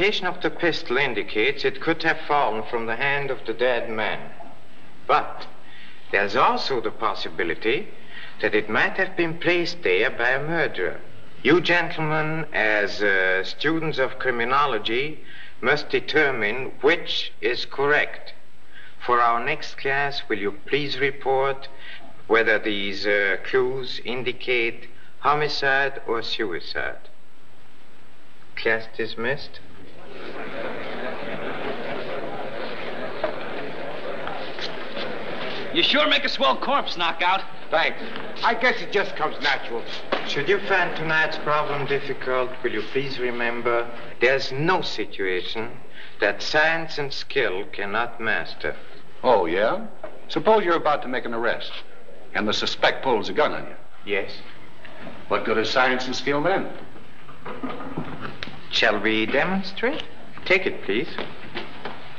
location of the pistol indicates it could have fallen from the hand of the dead man. But there's also the possibility that it might have been placed there by a murderer. You gentlemen, as students of criminology, must determine which is correct. For our next class, will you please report whether these clues indicate homicide or suicide? Class dismissed. You sure make a swell corpse, Knockout. Thanks. I guess it just comes natural. Should you find tonight's problem difficult, will you please remember there's no situation that science and skill cannot master. Oh, yeah? Suppose you're about to make an arrest, and the suspect pulls a gun on you. Yes. What good is science and skill then? Shall we demonstrate? Take it, please.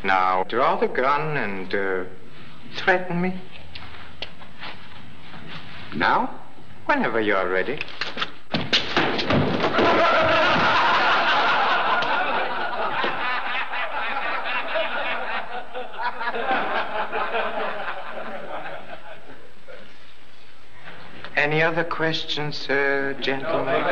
Now, draw the gun and threaten me. Now? Whenever you're ready. Any other questions, gentlemen?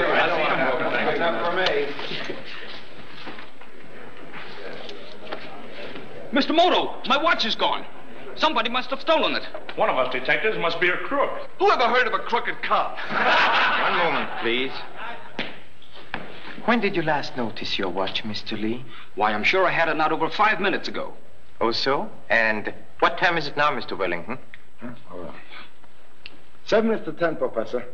Mr. Moto, my watch is gone. Somebody must have stolen it. One of us detectives must be a crook. Who ever heard of a crooked cop? One moment, please. When did you last notice your watch, Mr. Lee? Why, I'm sure I had it not over 5 minutes ago. Oh, so? And what time is it now, Mr. Wellington? 7 minutes to 10, Professor.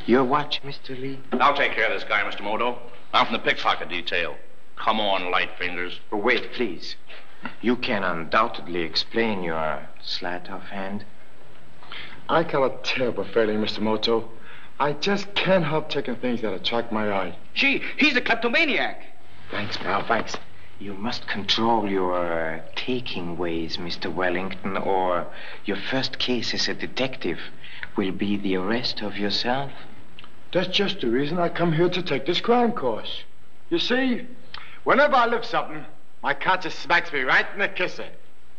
Your watch, Mr. Lee? I'll take care of this guy, Mr. Moto. I'm from the pickpocket detail. Come on, light fingers. Oh, wait, please. You can undoubtedly explain your sleight of hand. I cannot tell, but fairly, Mr. Moto. I just can't help taking things that attract my eye. Gee, he's a kleptomaniac. Thanks, pal, thanks. You must control your taking ways, Mr. Wellington, or your first case as a detective will be the arrest of yourself. That's just the reason I come here to take this crime course. You see, whenever I lift something, my conscience smacks me right in the kisser.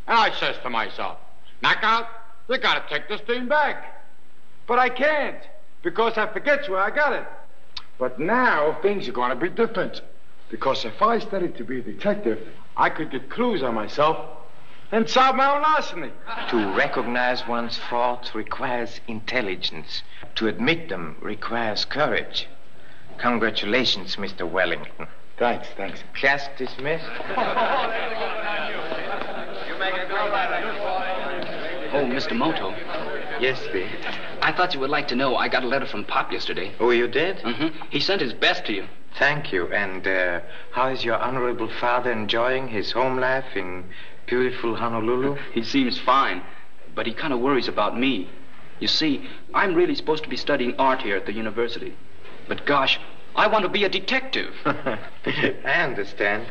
And I says to myself, Knockout, you gotta take this thing back. But I can't, because I forget where I got it. But now things are gonna be different. Because if I studied to be a detective, I could get clues on myself and solve my own larceny. To recognize one's faults requires intelligence. To admit them requires courage. Congratulations, Mr. Wellington. Thanks. Class dismissed. Oh, Mr. Moto. Yes, Lee. I thought you would like to know I got a letter from Pop yesterday. Oh, you did? Mm-hmm. He sent his best to you. Thank you. And how is your honorable father enjoying his home life in beautiful Honolulu? He seems fine, but he kind of worries about me. You see, I'm really supposed to be studying art here at the university. But gosh, I want to be a detective. I understand.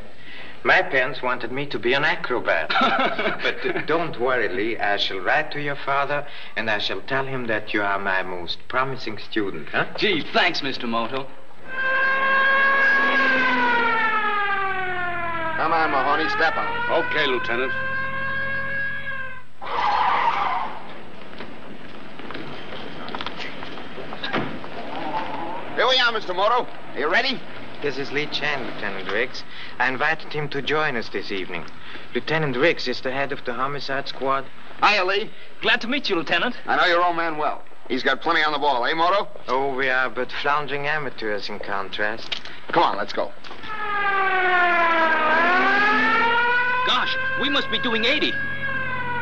My parents wanted me to be an acrobat. But don't worry, Lee. I shall write to your father, and I shall tell him that you are my most promising student, huh? Gee, thanks, Mr. Moto. Come on, Mahoney, step on. Okay, Lieutenant. Here we are, Mr. Moto. Are you ready? This is Lee Chan, Lieutenant Riggs. I invited him to join us this evening. Lieutenant Riggs is the head of the homicide squad. Hiya, Lee. Glad to meet you, Lieutenant. I know your old man well. He's got plenty on the ball, eh, Moto? Oh, we are but floundering amateurs in contrast. Come on, let's go. Gosh, we must be doing 80.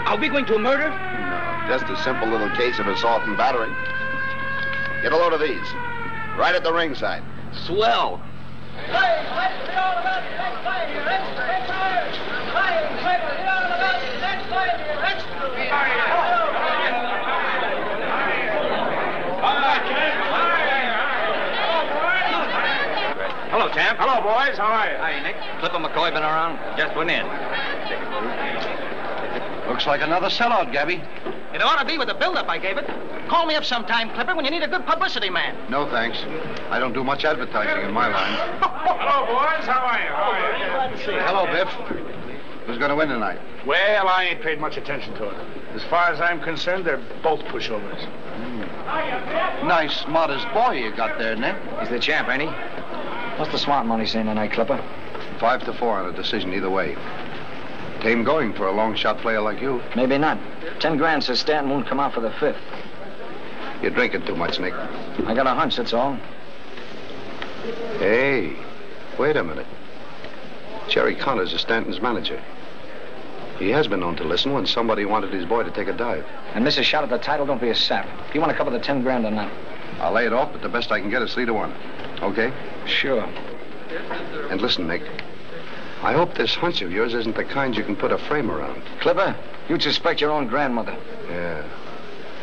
Are we going to a murder? No, just a simple little case of assault and battery. Get a load of these. Right at the ringside. Swell. Hello, champ. Hello, boys. How are you? Hi, Nick. Clipper McCoy been around? Just went in. Looks like another sellout, Gabby. It ought to be with the build-up I gave it. Call me up sometime, Clipper, when you need a good publicity man. No, thanks. I don't do much advertising in my line. Hello, boys. How are you? Glad to see you. Hello, Biff. Who's going to win tonight? Well, I ain't paid much attention to it. As far as I'm concerned, they're both pushovers. Nice, modest boy you got there, Nick. He's the champ, ain't he? What's the smart money saying tonight, Clipper? 5-4 on a decision either way. Tame going for a long shot player like you. Maybe not. 10 grand says Stanton won't come out for the 5th. You're drinking too much, Nick. I got a hunch, that's all. Hey, wait a minute. Jerry Connors is Stanton's manager. He has been known to listen when somebody wanted his boy to take a dive. And miss a shot at the title, don't be a sap. Do you want to cover the 10 grand or not? I'll lay it off, but the best I can get is 3-1. Okay? Sure. And listen, Nick. I hope this hunch of yours isn't the kind you can put a frame around. Clipper, you'd suspect your own grandmother. Yeah,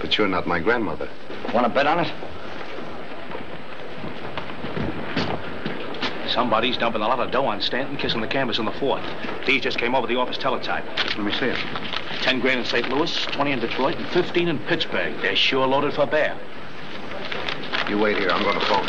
but you're not my grandmother. Want to bet on it? Somebody's dumping a lot of dough on Stanton, kissing the canvas in the 4th. These just came over the office teletype. Let me see it. 10 grand in St. Louis, 20 in Detroit, and 15 in Pittsburgh. They're sure loaded for bear. You wait here. I'm going to phone.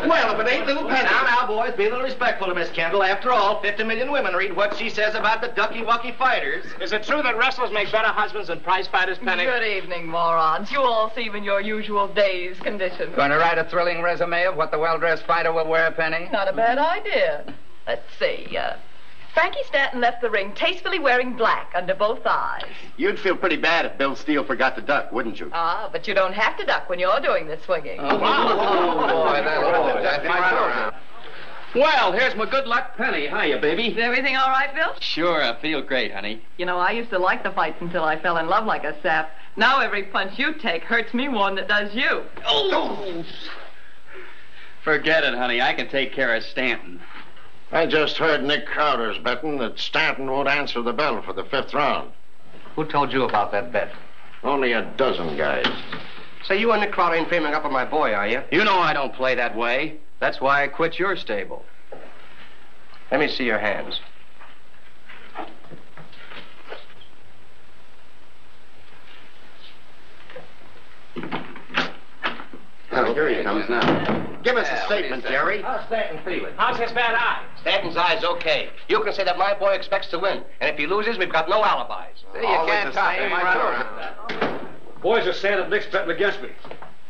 Well, if it ain't little Penny. Now, boys, be a little respectful to Miss Kendall. After all, 50 million women read what she says about the ducky-wucky fighters. Is it true that wrestlers make better husbands than prize fighters, Penny? Good evening, morons. You all seem in your usual day's condition. Going to write a thrilling resume of what the well-dressed fighter will wear, Penny? Not a bad idea. Let's see. Frankie Stanton left the ring tastefully wearing black under both eyes. You'd feel pretty bad if Bill Steele forgot to duck, wouldn't you? Ah, but you don't have to duck when you're doing the swinging. Oh, boy, that's my Well, here's my good luck penny. Hiya, baby. Is everything all right, Bill? Sure, I feel great, honey. You know, I used to like the fights until I fell in love like a sap. Now every punch you take hurts me more than it does you. Oh! Forget it, honey. I can take care of Stanton. I just heard Nick Crowder's betting that Stanton won't answer the bell for the 5th round. Who told you about that bet? Only a dozen guys. So you and Nick Crowder ain't framing up on my boy, are you? You know I don't play that way. That's why I quit your stable. Let me see your hands. Oh, here he comes now. Give us a statement, Jerry. How's Stanton feeling? How's his bad eye? Stanton's eye's okay. You can say that my boy expects to win. And if he loses, we've got no alibis. You can't talk him right. Boys are saying that Nick's betting against me.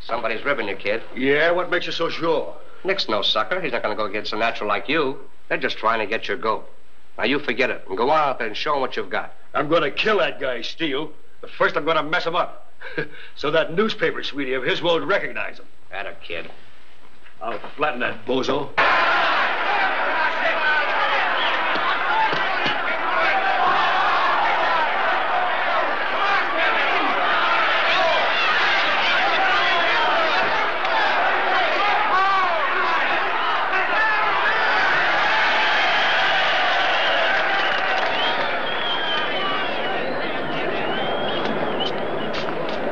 Somebody's ribbing you, kid. Yeah, what makes you so sure? Nick's no sucker. He's not going to go against a natural like you. They're just trying to get your goat. Now, you forget it and go out there and show him what you've got. I'm going to kill that guy, Steele. But first I'm going to mess him up. So that newspaper sweetie of his won't recognize him. Atta kid. I'll flatten that bozo.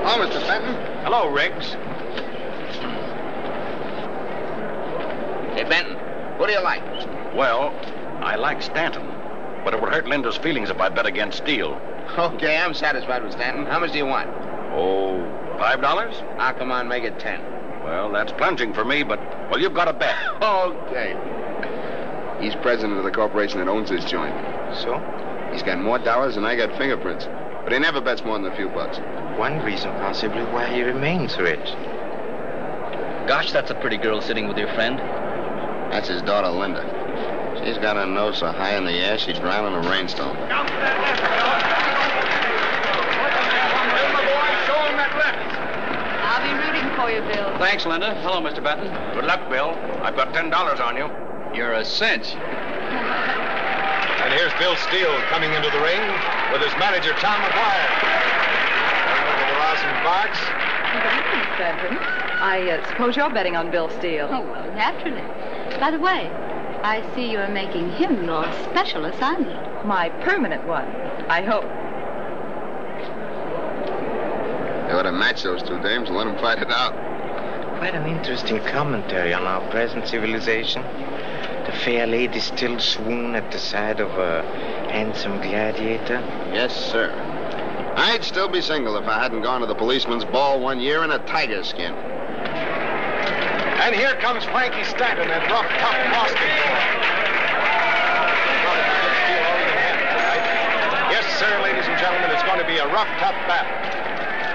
Hello, Mr. Stanton. Hello, Riggs. Hey, Benton, who do you like? Well, I like Stanton, but it would hurt Linda's feelings if I bet against Steele. Okay, I'm satisfied with Stanton. How much do you want? Oh, $5? Ah, come on, make it 10. Well, that's plunging for me, but, well, you've got to bet. Okay. He's president of the corporation that owns this joint. So? He's got more dollars than I got fingerprints. But he never bets more than a few bucks. One reason possibly why he remains rich. Gosh, that's a pretty girl sitting with your friend. That's his daughter, Linda. She's got her nose so high in the air, she'd drown in a rainstorm. I'll be rooting for you, Bill. Thanks, Linda. Hello, Mr. Benton. Good luck, Bill. I've got $10 on you. You're a cinch. And here's Bill Steele coming into the ring with his manager, Tom McGuire. Over the rosin box. Good evening, Stanton. I suppose you're betting on Bill Steele. Oh, well, naturally. By the way, I see you're making him your special assignment. My permanent one, I hope. They ought to match those two dames and let them fight it out. Quite an interesting commentary on our present civilization. The fair lady still swoon at the side of a handsome gladiator. Yes, sir. I'd still be single if I hadn't gone to the policeman's ball one year in a tiger skin. And here comes Frankie Stanton, that rough, tough Boston boy. Yes, sir, ladies and gentlemen, it's going to be a rough, tough battle.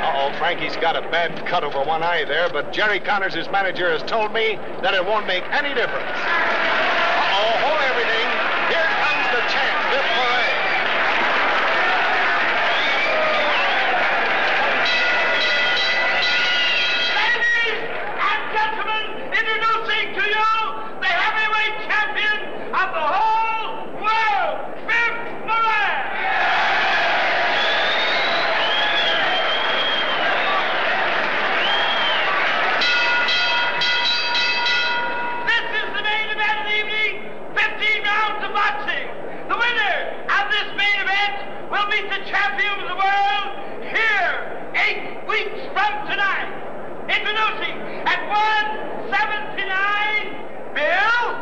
Uh-oh, Frankie's got a bad cut over one eye there, but Jerry Connors, his manager, has told me that it won't make any difference. Uh-oh, hold everything. Here comes the champ, Biff Parade. Ladies and gentlemen, introducing to you the heavyweight champion of the whole world, Biff Parade. This is the main event of the evening, 15 rounds of boxing. The winner of this main event will meet the champion of the world here 8 weeks from tonight. Introducing at 179, Bill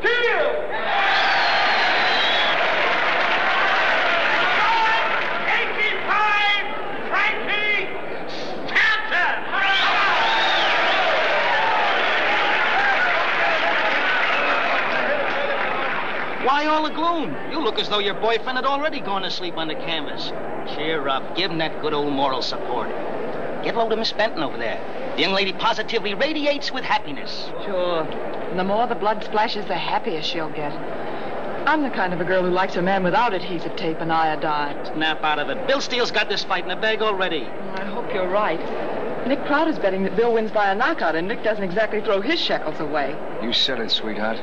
Steele. 185, Frankie Stanton. Why all the gloom? You look as though your boyfriend had already gone to sleep on the canvas. Cheer up. Give him that good old moral support. Get low to Miss Benton over there. The young lady positively radiates with happiness. Sure. And the more the blood splashes, the happier she'll get. I'm the kind of a girl who likes a man without adhesive tape and iodine. Snap out of it. Bill Steele's got this fight in the bag already. I hope you're right. Nick Crowder's betting that Bill wins by a knockout, and Nick doesn't exactly throw his shekels away. You said it, sweetheart.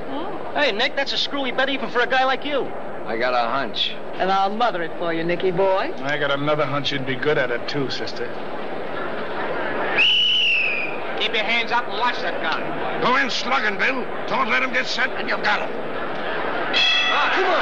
Hey, Nick, that's a screwy bet even for a guy like you. I got a hunch. And I'll mother it for you, Nicky boy. I got another hunch you'd be good at it, too, sister. Keep your hands up and watch that gun. Go in slugging, Bill. Don't let him get set, and you've got him. Come on.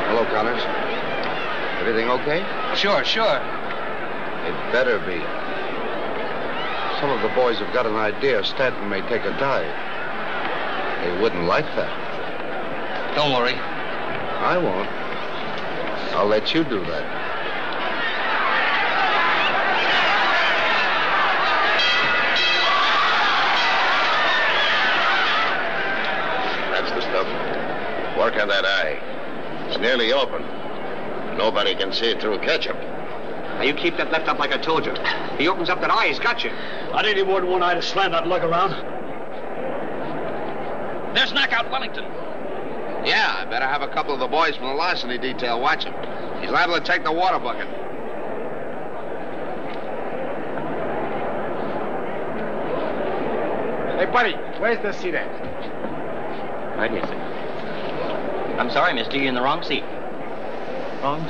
Hello, Connors. Everything okay? Sure. It better be. Some of the boys have got an idea Stanton may take a dive. They wouldn't like that. Don't worry. I won't. I'll let you do that. That's the stuff. Work on that eye. It's nearly open. Nobody can see it through ketchup. Now, you keep that left up like I told you. He opens up that eye, he's got you. I need more than one eye to slam that lug around. There's Knockout Wellington. Yeah, I better have a couple of the boys from the larceny detail watch him. He's liable to take the water bucket. Hey, buddy, where's the seat at? Right here, sir. I'm sorry, mister, you're in the wrong seat. Wrong?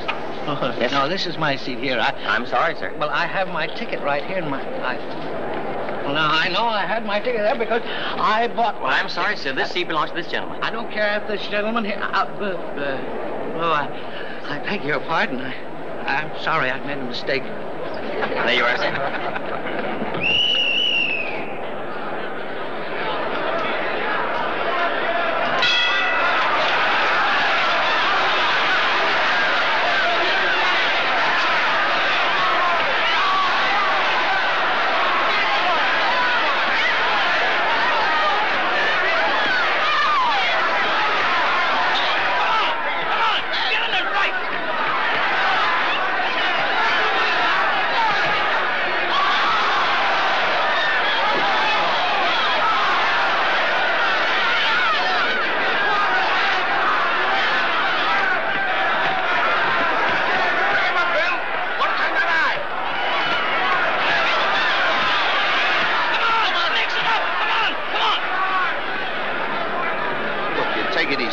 Oh, yes. No, this is my seat here. I'm sorry, sir. Well, I have my ticket right here in my... Well, now, I know I had my ticket there because I bought one. Well, I'm sorry, sir. This seat belongs to this gentleman. I don't care if this gentleman here... I beg your pardon. I'm sorry, I made a mistake. There you are, sir.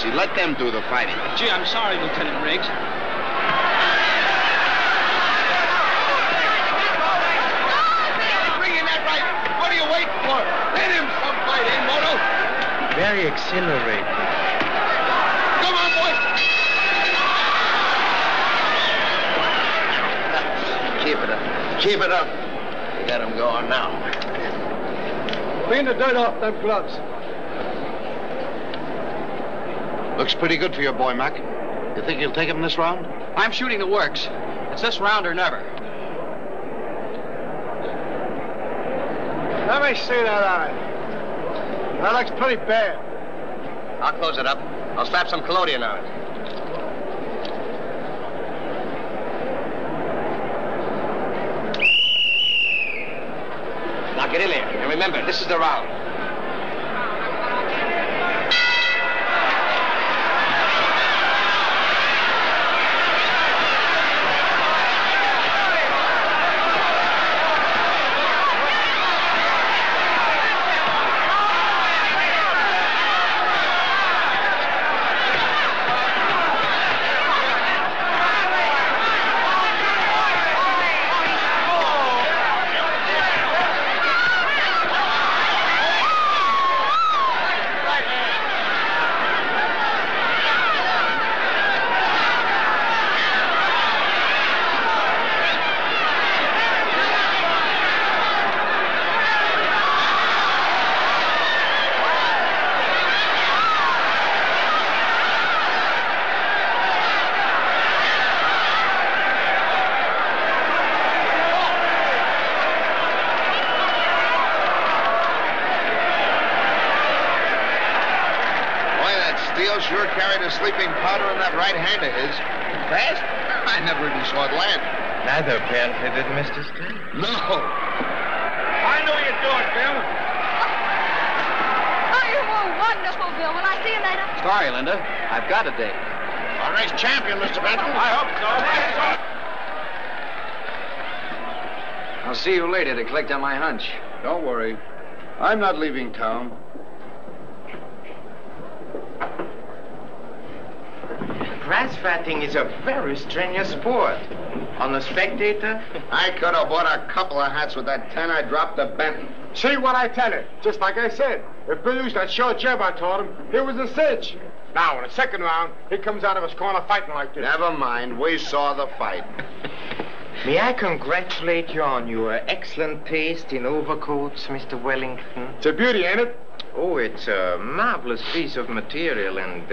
easy. Let them do the fighting. Gee, I'm sorry, Lieutenant Riggs. Bring in that rifle. What are you waiting for? Hit him some fight, eh, Moto? Very exhilarating. Come on, boys. Keep it up. Keep it up. We got him going now. Clean the dirt off them gloves. Looks pretty good for your boy, Mac. You think you'll take him this round? I'm shooting the works. It's this round or never. Let me see that eye. That looks pretty bad. I'll close it up. I'll slap some collodion on it. Now get in there. And remember, this is the round. Sure carried a sleeping powder in that right hand of his. Fast? I never even saw it land. Neither apparently did Mr. Steele. No. I know you do it, Bill. Oh, you were wonderful, Bill. Will I see you later? Sorry, Linda. I've got a date. Our race champion, Mr. Benton. I hope so. I'll see you later to collect on my hunch. Don't worry. I'm not leaving town. Grass fatting is a very strenuous sport. On a spectator, I could have bought a couple of hats with that 10 I dropped to Benton. See what I tell you? Just like I said. If Bill used that short jab I taught him, he was a cinch. Now, in the second round, he comes out of his corner fighting like this. Never mind. We saw the fight. may I congratulate you on your excellent taste in overcoats, Mr. Wellington? It's a beauty, ain't it? Oh, it's a marvelous piece of material and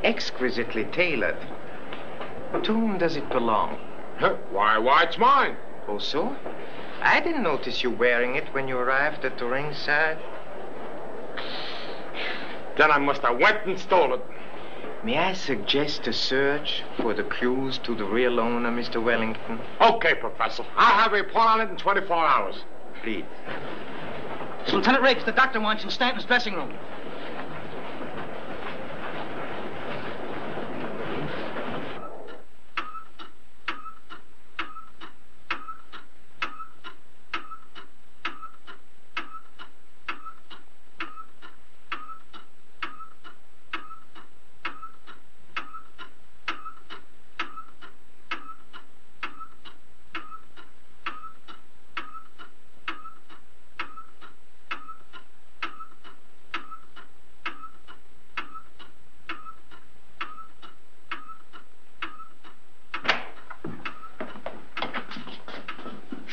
exquisitely tailored. To whom does it belong? Why, it's mine. Oh, so? I didn't notice you wearing it when you arrived at the ringside. Then I must have went and stole it. May I suggest a search for the clues to the real owner, Mr. Wellington? Okay, Professor. I'll have a report on it in 24 hours. Please. Lieutenant Riggs, the doctor wants you in Stanton's dressing room.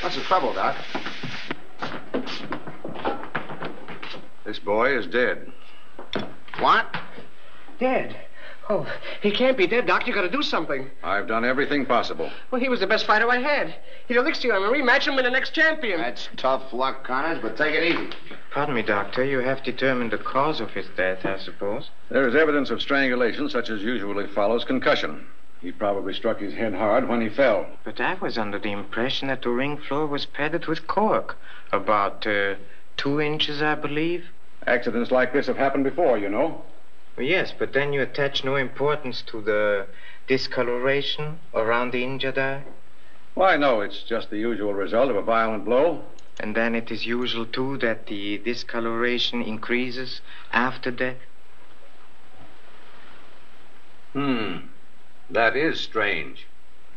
What's the trouble, Doc? This boy is dead. What? Dead? Oh, he can't be dead, Doc. You gotta do something. I've done everything possible. Well, he was the best fighter I had. He'd elixir him and rematch him with the next champion. That's tough luck, Connors, but take it easy. Pardon me, Doctor. You have determined the cause of his death, I suppose. There is evidence of strangulation, such as usually follows concussion. He probably struck his head hard when he fell. But I was under the impression that the ring floor was padded with cork. About 2 inches, I believe. Accidents like this have happened before, you know. Well, yes, but then you attach no importance to the discoloration around the injured eye. Why, no, it's just the usual result of a violent blow. And then it is usual, too, that the discoloration increases after death. That is strange.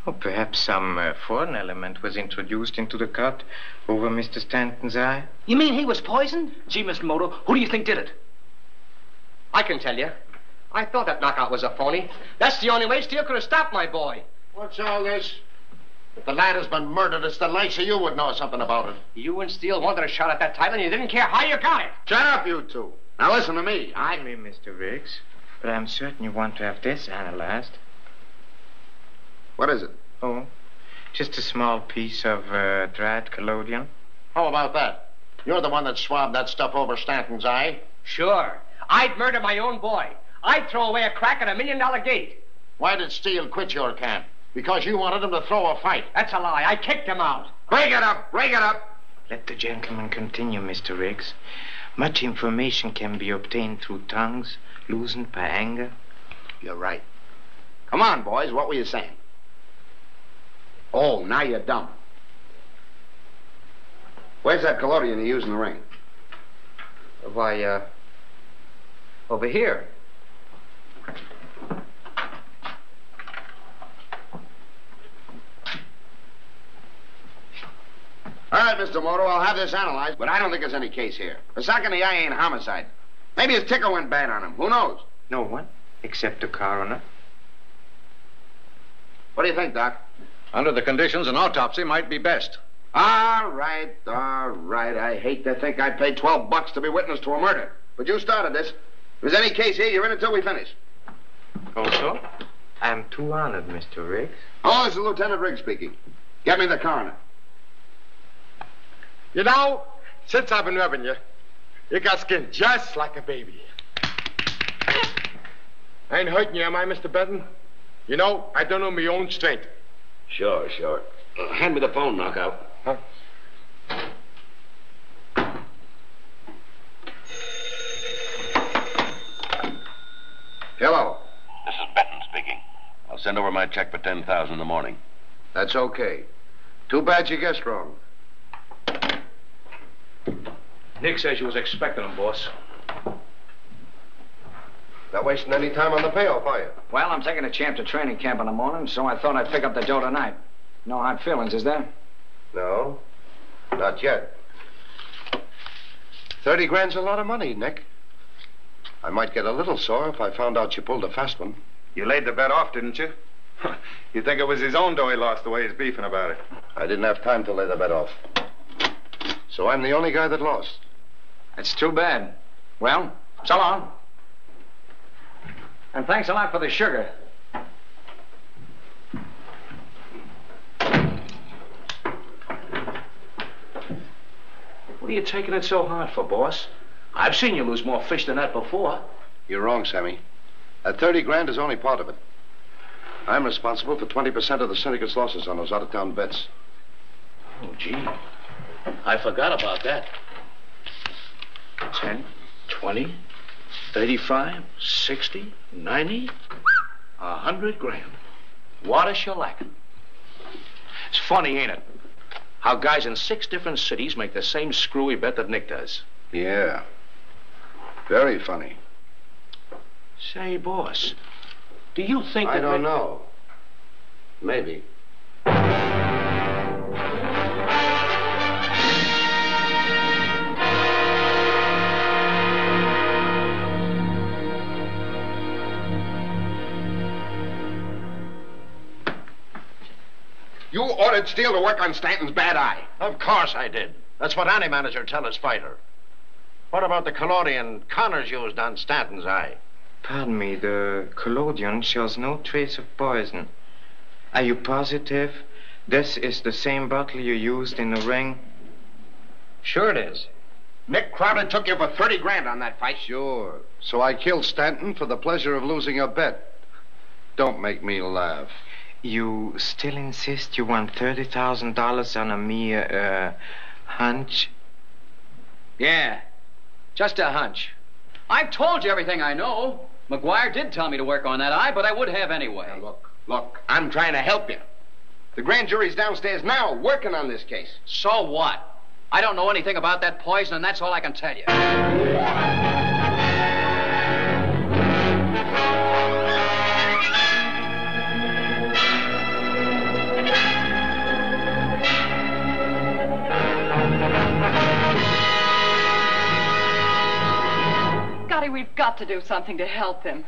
Or perhaps some foreign element was introduced into the cut over Mr. Stanton's eye. You mean he was poisoned? Gee, Mr. Moto, who do you think did it? I can tell you. I thought that knockout was a phony. That's the only way Steele could have stopped my boy. What's all this? If the lad has been murdered, it's the likes of you would know something about it. You and Steele wanted a shot at that title, and you didn't care how you got it. Shut up, you two. Now listen to me. Me, Mr. Riggs, but I'm certain you want to have this analyzed. What is it? Oh, just a small piece of dried collodion. How about that? You're the one that swabbed that stuff over Stanton's eye. Sure. I'd murder my own boy. I'd throw away a crack at $1 million gate. Why did Steele quit your camp? Because you wanted him to throw a fight. That's a lie. I kicked him out. Break it up! Break it up! Let the gentleman continue, Mr. Riggs. Much information can be obtained through tongues loosened by anger. You're right. Come on, boys. What were you saying? Oh, now you're dumb. Where's that collodion you use in the ring? Why, over here. All right, Mr. Moto, I'll have this analyzed, but I don't think there's any case here. A sock in the eye ain't homicide. Maybe his ticker went bad on him. Who knows? No one, except the coroner. What do you think, Doc? Under the conditions, an autopsy might be best. All right. I hate to think I paid $12 to be witness to a murder. But you started this. If there's any case here, you're in until we finish. Also, I'm too honored, Mr. Riggs. Oh, this is Lieutenant Riggs speaking. Get me the coroner. You know, since I've been rubbing you, you got skin just like a baby. I ain't hurting you, am I, Mr. Benton? You know, I don't know my own strength. Sure. Hand me the phone, Knockout. Huh? Hello. This is Benton speaking. I'll send over my check for $10,000 in the morning. That's okay. Too bad you guessed wrong. Nick says you was expecting him, boss. Not wasting any time on the payoff, are you? Well, I'm taking a champ to training camp in the morning, so I thought I'd pick up the dough tonight. No hard feelings, is there? No, not yet. 30 grand's a lot of money, Nick. I might get a little sore if I found out you pulled a fast one. You laid the bet off, didn't you? You think it was his own dough he lost the way he's beefing about it? I didn't have time to lay the bet off. So I'm the only guy that lost. That's too bad. Well, so long. And thanks a lot for the sugar. What are you taking it so hard for, boss? I've seen you lose more fish than that before. You're wrong, Sammy. That 30 grand is only part of it. I'm responsible for 20% of the syndicate's losses on those out-of-town bets. Oh, gee. I forgot about that. 10, 20, 35, 60, 90, 100 grand. What a shellacking. It's funny, ain't it? How guys in 6 different cities make the same screwy bet that Nick does. Yeah. Very funny. Say, boss, do you think I don't know. Maybe. You ordered Steele to work on Stanton's bad eye. Of course I did. That's what any manager tells his fighter. What about the collodion Connors used on Stanton's eye? Pardon me, the collodion shows no trace of poison. Are you positive this is the same bottle you used in the ring? Sure it is. Nick Crowder took you for 30 grand on that fight. Sure. So I killed Stanton for the pleasure of losing a bet. Don't make me laugh. You still insist you won $30,000 on a mere, hunch? Yeah, just a hunch. I've told you everything I know. McGuire did tell me to work on that eye, but I would have anyway. Now, look, I'm trying to help you. The grand jury's downstairs now working on this case. So what? I don't know anything about that poison, and that's all I can tell you. Charlie, we've got to do something to help him.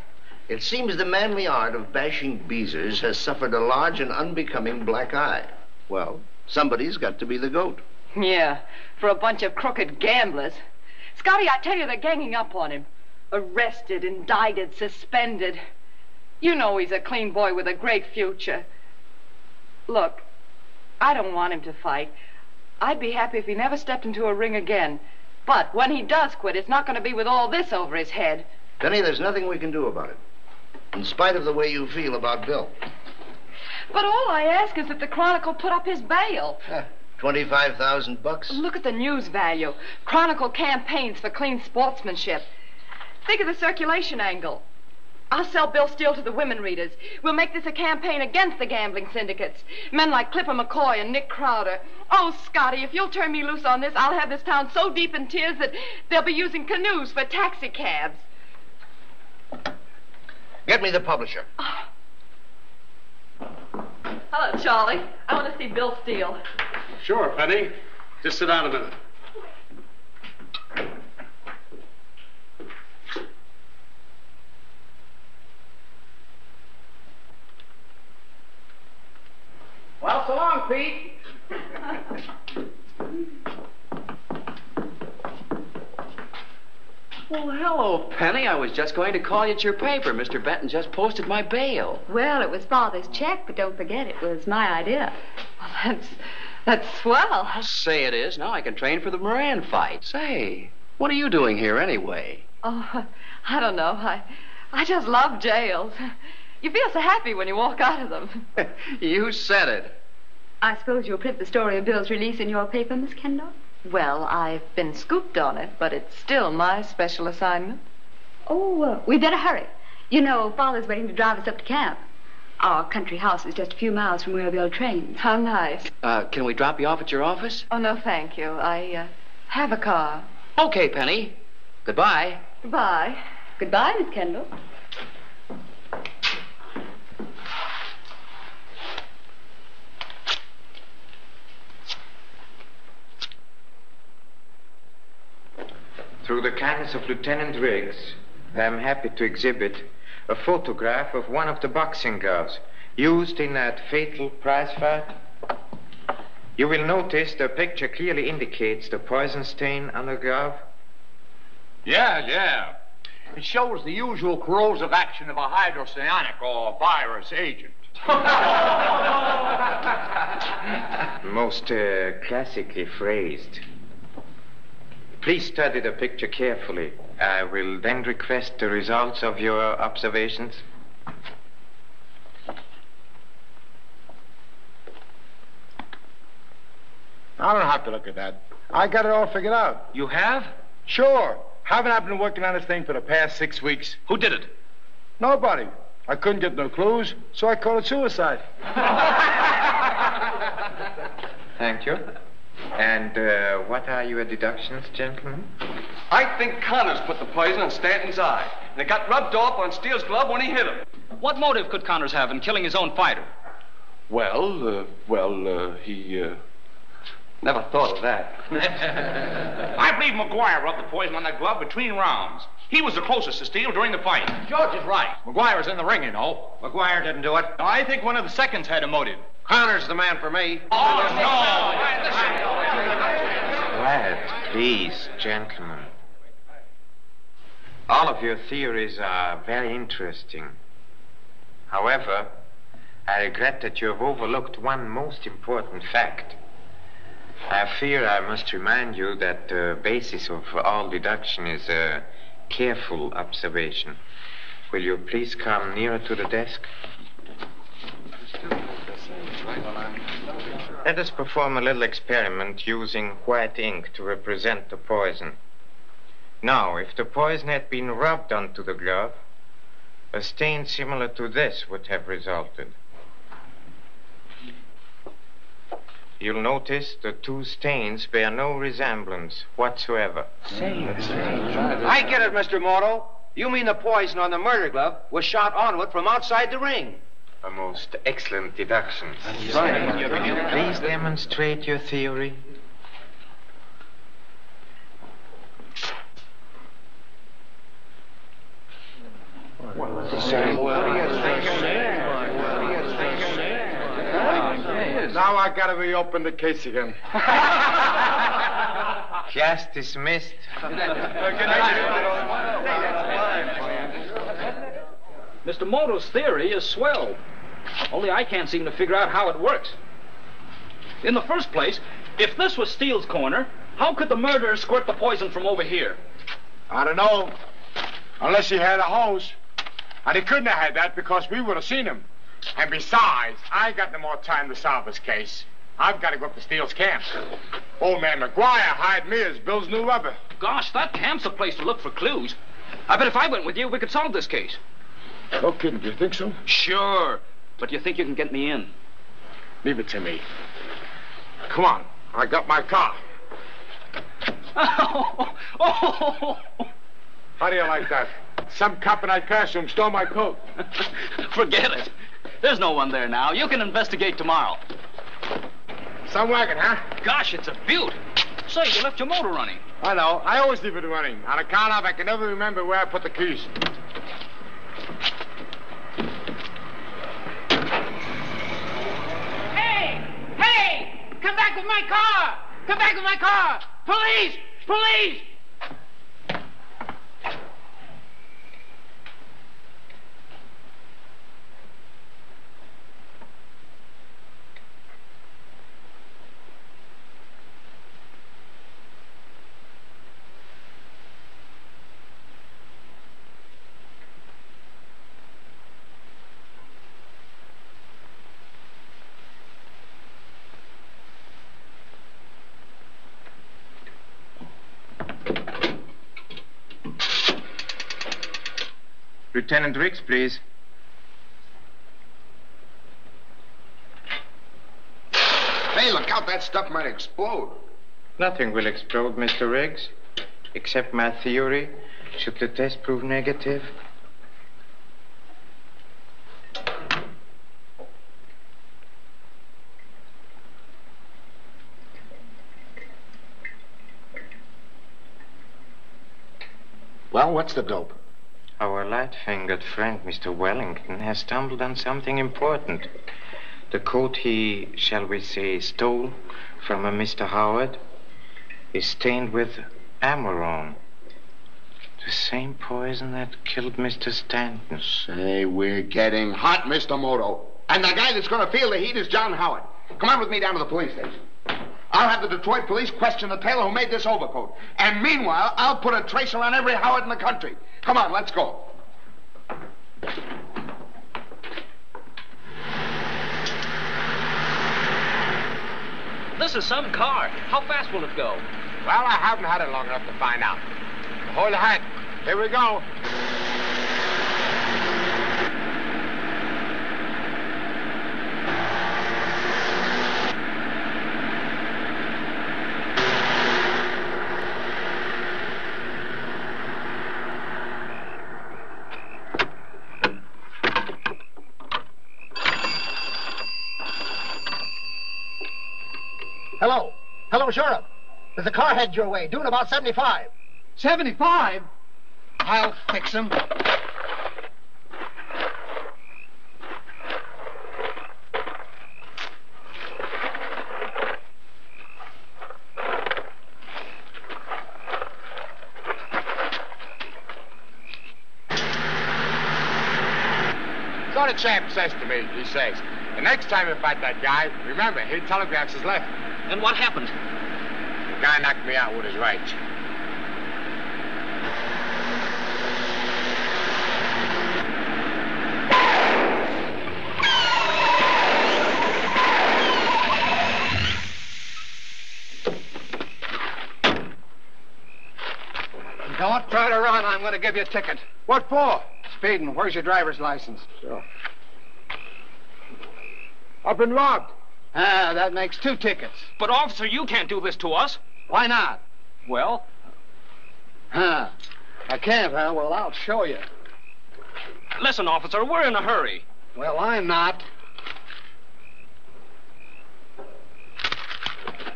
It seems the manly art of bashing beezers has suffered a large and unbecoming black eye. Well, somebody's got to be the goat. Yeah, for a bunch of crooked gamblers. Scotty, I tell you, they're ganging up on him. Arrested, indicted, suspended. You know he's a clean boy with a great future. Look, I don't want him to fight. I'd be happy if he never stepped into a ring again. But when he does quit, it's not going to be with all this over his head. Penny, there's nothing we can do about it. In spite of the way you feel about Bill. But all I ask is that the Chronicle put up his bail. $25,000. Look at the news value. Chronicle campaigns for clean sportsmanship. Think of the circulation angle. I'll sell Bill Steele to the women readers. We'll make this a campaign against the gambling syndicates. Men like Clipper McCoy and Nick Crowder. Oh, Scotty, if you'll turn me loose on this, I'll have this town so deep in tears that they'll be using canoes for taxi cabs. Get me the publisher. Hello, Charlie. I want to see Bill Steele. Sure, Penny. Just sit down a minute. Well, so long, Pete. Well, hello, Penny. I was just going to call you at your paper. Mr. Benton just posted my bail. Well, it was Father's check, but don't forget it was my idea. Well, that's swell. I'll say it is. Now I can train for the Moran fight. Say, what are you doing here anyway? Oh, I don't know. I just love jails. You feel so happy when you walk out of them. You said it. I suppose you'll print the story of Bill's release in your paper, Miss Kendall? Well, I've been scooped on it, but it's still my special assignment. Oh, we better hurry. You know, Father's waiting to drive us up to camp. Our country house is just a few miles from where Bill trains. How nice. Can we drop you off at your office? Oh, no, thank you. I have a car. Okay, Penny. Goodbye. Goodbye. Goodbye, Miss Kendall. Through the kindness of Lieutenant Riggs, I am happy to exhibit a photograph of one of the boxing gloves used in that fatal prize fight. You will notice the picture clearly indicates the poison stain on the glove. Yeah. It shows the usual corrosive action of a hydrocyanic or virus agent. Most classically phrased. Please study the picture carefully. I will then request the results of your observations. I don't have to look at that. I got it all figured out. You have? Sure. Haven't I been working on this thing for the past 6 weeks? Who did it? Nobody. I couldn't get no clues, so I called it suicide. Thank you. And what are your deductions, gentlemen? I think Connors put the poison in Stanton's eye, and it got rubbed off on Steele's glove when he hit him. What motive could Connors have in killing his own fighter? He never thought of that. I believe McGuire rubbed the poison on that glove between rounds. He was the closest to Steele during the fight. George is right. McGuire's in the ring, you know. McGuire didn't do it. No, I think one of the seconds had a motive. Connor's the man for me. Quiet, please, gentlemen. All of your theories are very interesting. However, I regret that you have overlooked one most important fact. I fear I must remind you that the basis of all deduction is a careful observation. Will you please come nearer to the desk? Let us perform a little experiment using white ink to represent the poison. Now, if the poison had been rubbed onto the glove, a stain similar to this would have resulted. You'll notice the two stains bear no resemblance whatsoever. I get it, Mr. Morrow. You mean the poison on the murder glove was shot onto it from outside the ring. A most excellent deduction. Right. Please demonstrate your theory. is. Now I gotta reopen the case again. Just dismissed. Mr. Moto's theory is swell. Only I can't seem to figure out how it works. In the first place, if this was Steele's corner, how could the murderer squirt the poison from over here? I don't know. Unless he had a hose. And he couldn't have had that because we would have seen him. And besides, I ain't got no more time to solve this case. I've got to go up to Steele's camp. Old man McGuire hired me as Bill's new rubber. Gosh, that camp's the place to look for clues. I bet if I went with you, we could solve this case. No kidding, do you think so? Sure. But you think you can get me in? Leave it to me. Come on, I got my car. How do you like that? Some cop in that costume stole my coat. Forget it. There's no one there now. You can investigate tomorrow. Some wagon, huh? Gosh, it's a beaut. Say, you left your motor running. I know. I always leave it running. On account of I can never remember where I put the keys. Hey! Hey! Come back with my car! Come back with my car! Police! Police! Lieutenant Riggs, please. Hey, look out, that stuff might explode. Nothing will explode, Mr. Riggs, except my theory, should the test prove negative. Well, what's the dope? Our light-fingered friend, Mr. Wellington, has stumbled on something important. The coat he, shall we say, stole from a Mr. Howard is stained with amorone. The same poison that killed Mr. Stanton. Say, we're getting hot, Mr. Moto. And the guy that's going to feel the heat is John Howard. Come on with me down to the police station. I'll have the Detroit police question the tailor who made this overcoat. And meanwhile, I'll put a tracer on every Howard in the country. Come on, let's go. This is some car. How fast will it go? Well, I haven't had it long enough to find out. Hold the hat. Here we go. Hello. Hello, Sheriff. There's a car headed your way, doing about 75. 75? I'll fix him. So the champ says to me, he says, the next time you fight that guy, remember, he telegraphs his left. And what happened? The guy knocked me out with his right. Don't try to run. I'm going to give you a ticket. What for? Speeding. Where's your driver's license? Sure. I've been robbed. Ah, that makes 2 tickets. But, officer, you can't do this to us. Why not? Well? I can't, huh? Well, I'll show you. Listen, officer, we're in a hurry. Well, I'm not.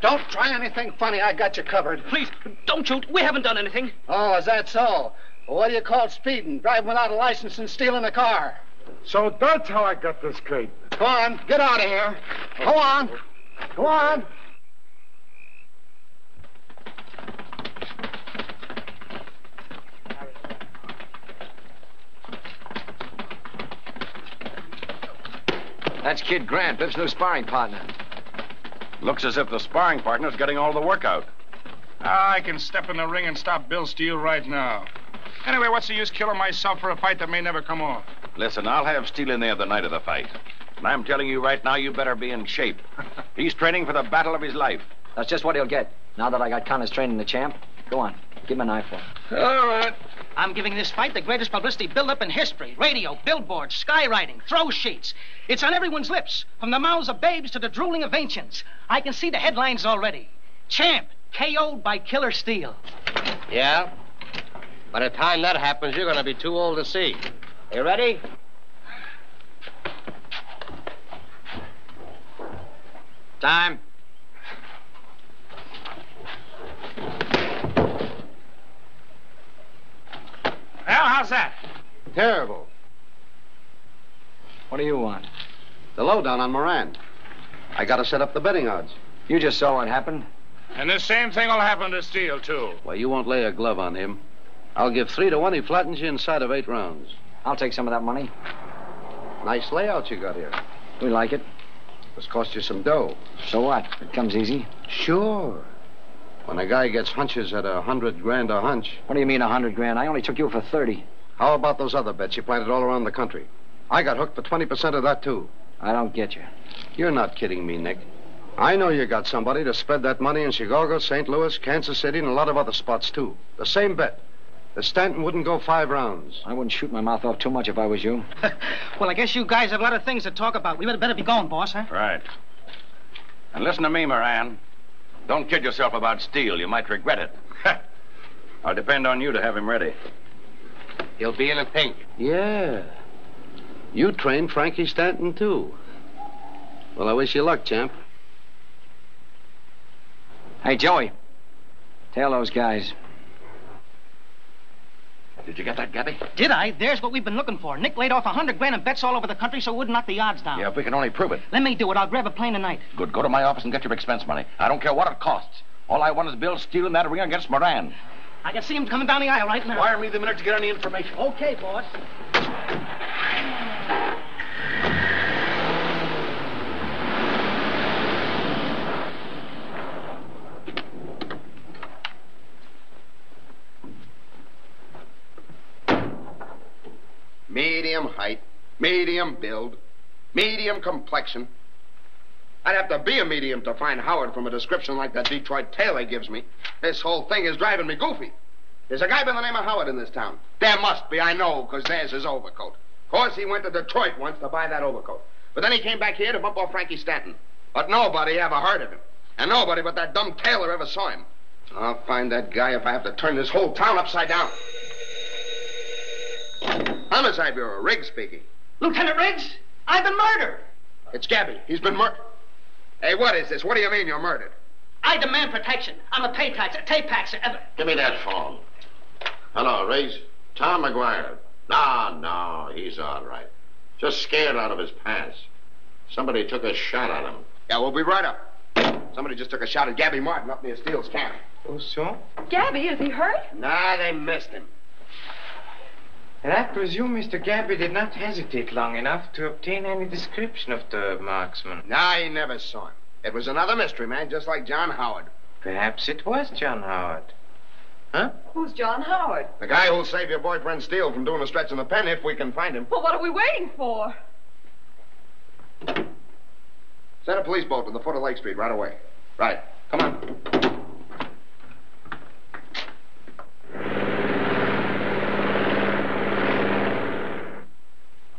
Don't try anything funny. I got you covered. Please, don't shoot. We haven't done anything. Oh, is that so? Well, what do you call speeding? Driving without a license and stealing a car. So that's how I got this crate. Go on, get out of here. Go on. Go on. That's Kid Grant, Biff's new sparring partner. Looks as if the sparring partner's getting all the work out. I can step in the ring and stop Bill Steele right now. Anyway, what's the use killing myself for a fight that may never come off? Listen, I'll have Steele in there the night of the fight. And I'm telling you right now, you better be in shape. He's training for the battle of his life. That's just what he'll get. Now that I got Connors training the champ. Go on, give him an eyeful. All right. I'm giving this fight the greatest publicity build-up in history. Radio, billboards, skywriting, throw sheets. It's on everyone's lips, from the mouths of babes to the drooling of ancients. I can see the headlines already. Champ, KO'd by Killer Steele. Yeah? By the time that happens, you're going to be too old to see. You ready? Time. Well, how's that? Terrible. What do you want? The lowdown on Moran. I got to set up the betting odds. You just saw what happened. And the same thing will happen to Steele, too. Well, you won't lay a glove on him. I'll give 3 to 1 he flattens you inside of 8 rounds. I'll take some of that money. Nice layout you got here. We like it. It's cost you some dough. So what? It comes easy. Sure. When a guy gets hunches at $100,000 a hunch. What do you mean $100,000? I only took you for 30. How about those other bets you planted all around the country? I got hooked for 20% of that, too. I don't get you. You're not kidding me, Nick. I know you got somebody to spread that money in Chicago, St. Louis, Kansas City, and a lot of other spots, too. The same bet. That Stanton wouldn't go 5 rounds. I wouldn't shoot my mouth off too much if I was you. Well, I guess you guys have a lot of things to talk about. We better be going, boss, huh? Right. And listen to me, Moran. Don't kid yourself about Steele. You might regret it. I'll depend on you to have him ready. He'll be in a pink. Yeah. You trained Frankie Stanton, too. Well, I wish you luck, champ. Hey, Joey. Tell those guys. Did you get that, Gabby? Did I? There's what we've been looking for. Nick laid off $100,000 in bets all over the country so it wouldn't knock the odds down. Yeah, if we can only prove it. Let me do it. I'll grab a plane tonight. Good. Go to my office and get your expense money. I don't care what it costs. All I want is Bill Steele in that ring against Moran. I can see him coming down the aisle right now. Wire me the minute to get any information. Okay, boss. Medium height, medium build, medium complexion. I'd have to be a medium to find Howard from a description like that Detroit tailor gives me. This whole thing is driving me goofy. There's a guy by the name of Howard in this town. There must be, I know, because there's his overcoat. Of course, he went to Detroit once to buy that overcoat. But then he came back here to bump off Frankie Stanton. But nobody ever heard of him. And nobody but that dumb tailor ever saw him. I'll find that guy if I have to turn this whole town upside down. Homicide Bureau, Riggs speaking. Lieutenant Riggs, I've been murdered. It's Gabby. He's been murdered. Hey, what is this? What do you mean you're murdered? I demand protection. I'm a tape taxer. Give me that phone. Hello, Riggs. Tom McGuire. No, he's all right. Just scared out of his pants. Somebody took a shot at him. Yeah, we'll be right up. Somebody just took a shot at Gabby Martin up near Steele's camp. Oh, so? Gabby, is he hurt? Nah, they missed him. And I presume Mr. Gabby did not hesitate long enough to obtain any description of the marksman. Nah, he never saw him. It was another mystery man, just like John Howard. Perhaps it was John Howard. Huh? Who's John Howard? The guy who'll save your boyfriend Steele from doing a stretch in the pen if we can find him. Well, what are we waiting for? Send a police boat to the foot of Lake Street right away. Right. Come on.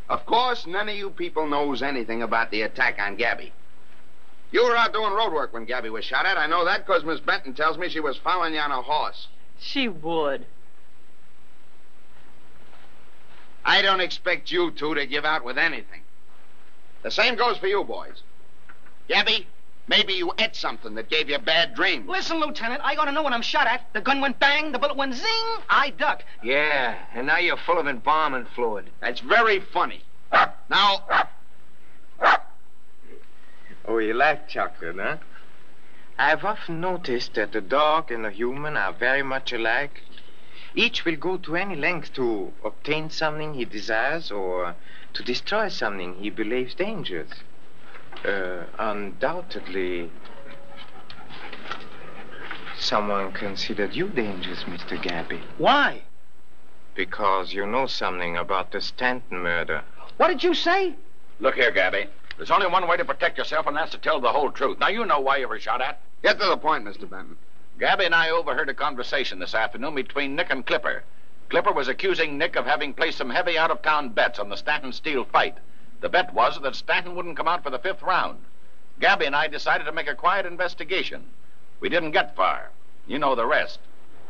Of course, none of you people knows anything about the attack on Gabby. You were out doing road work when Gabby was shot at. I know that because Miss Benton tells me she was following you on a horse. She would. I don't expect you two to give out with anything. The same goes for you boys. Gabby, maybe you ate something that gave you bad dreams. Listen, Lieutenant, I ought to know what I'm shot at. The gun went bang, the bullet went zing, I ducked. Yeah, and now you're full of embalming fluid. That's very funny. Now, Oh, you like chocolate, huh? I've often noticed that a dog and a human are very much alike. Each will go to any length to obtain something he desires or to destroy something he believes dangerous. Undoubtedly, someone considered you dangerous, Mr. Gabby. Why? Because you know something about the Stanton murder. What did you say? Look here, Gabby. There's only one way to protect yourself, and that's to tell the whole truth. Now, you know why you were shot at. Get to the point, Mr. Benton. Gabby and I overheard a conversation this afternoon between Nick and Clipper. Clipper was accusing Nick of having placed some heavy out-of-town bets on the Stanton-Steele fight. The bet was that Stanton wouldn't come out for the 5th round. Gabby and I decided to make a quiet investigation. We didn't get far. You know the rest.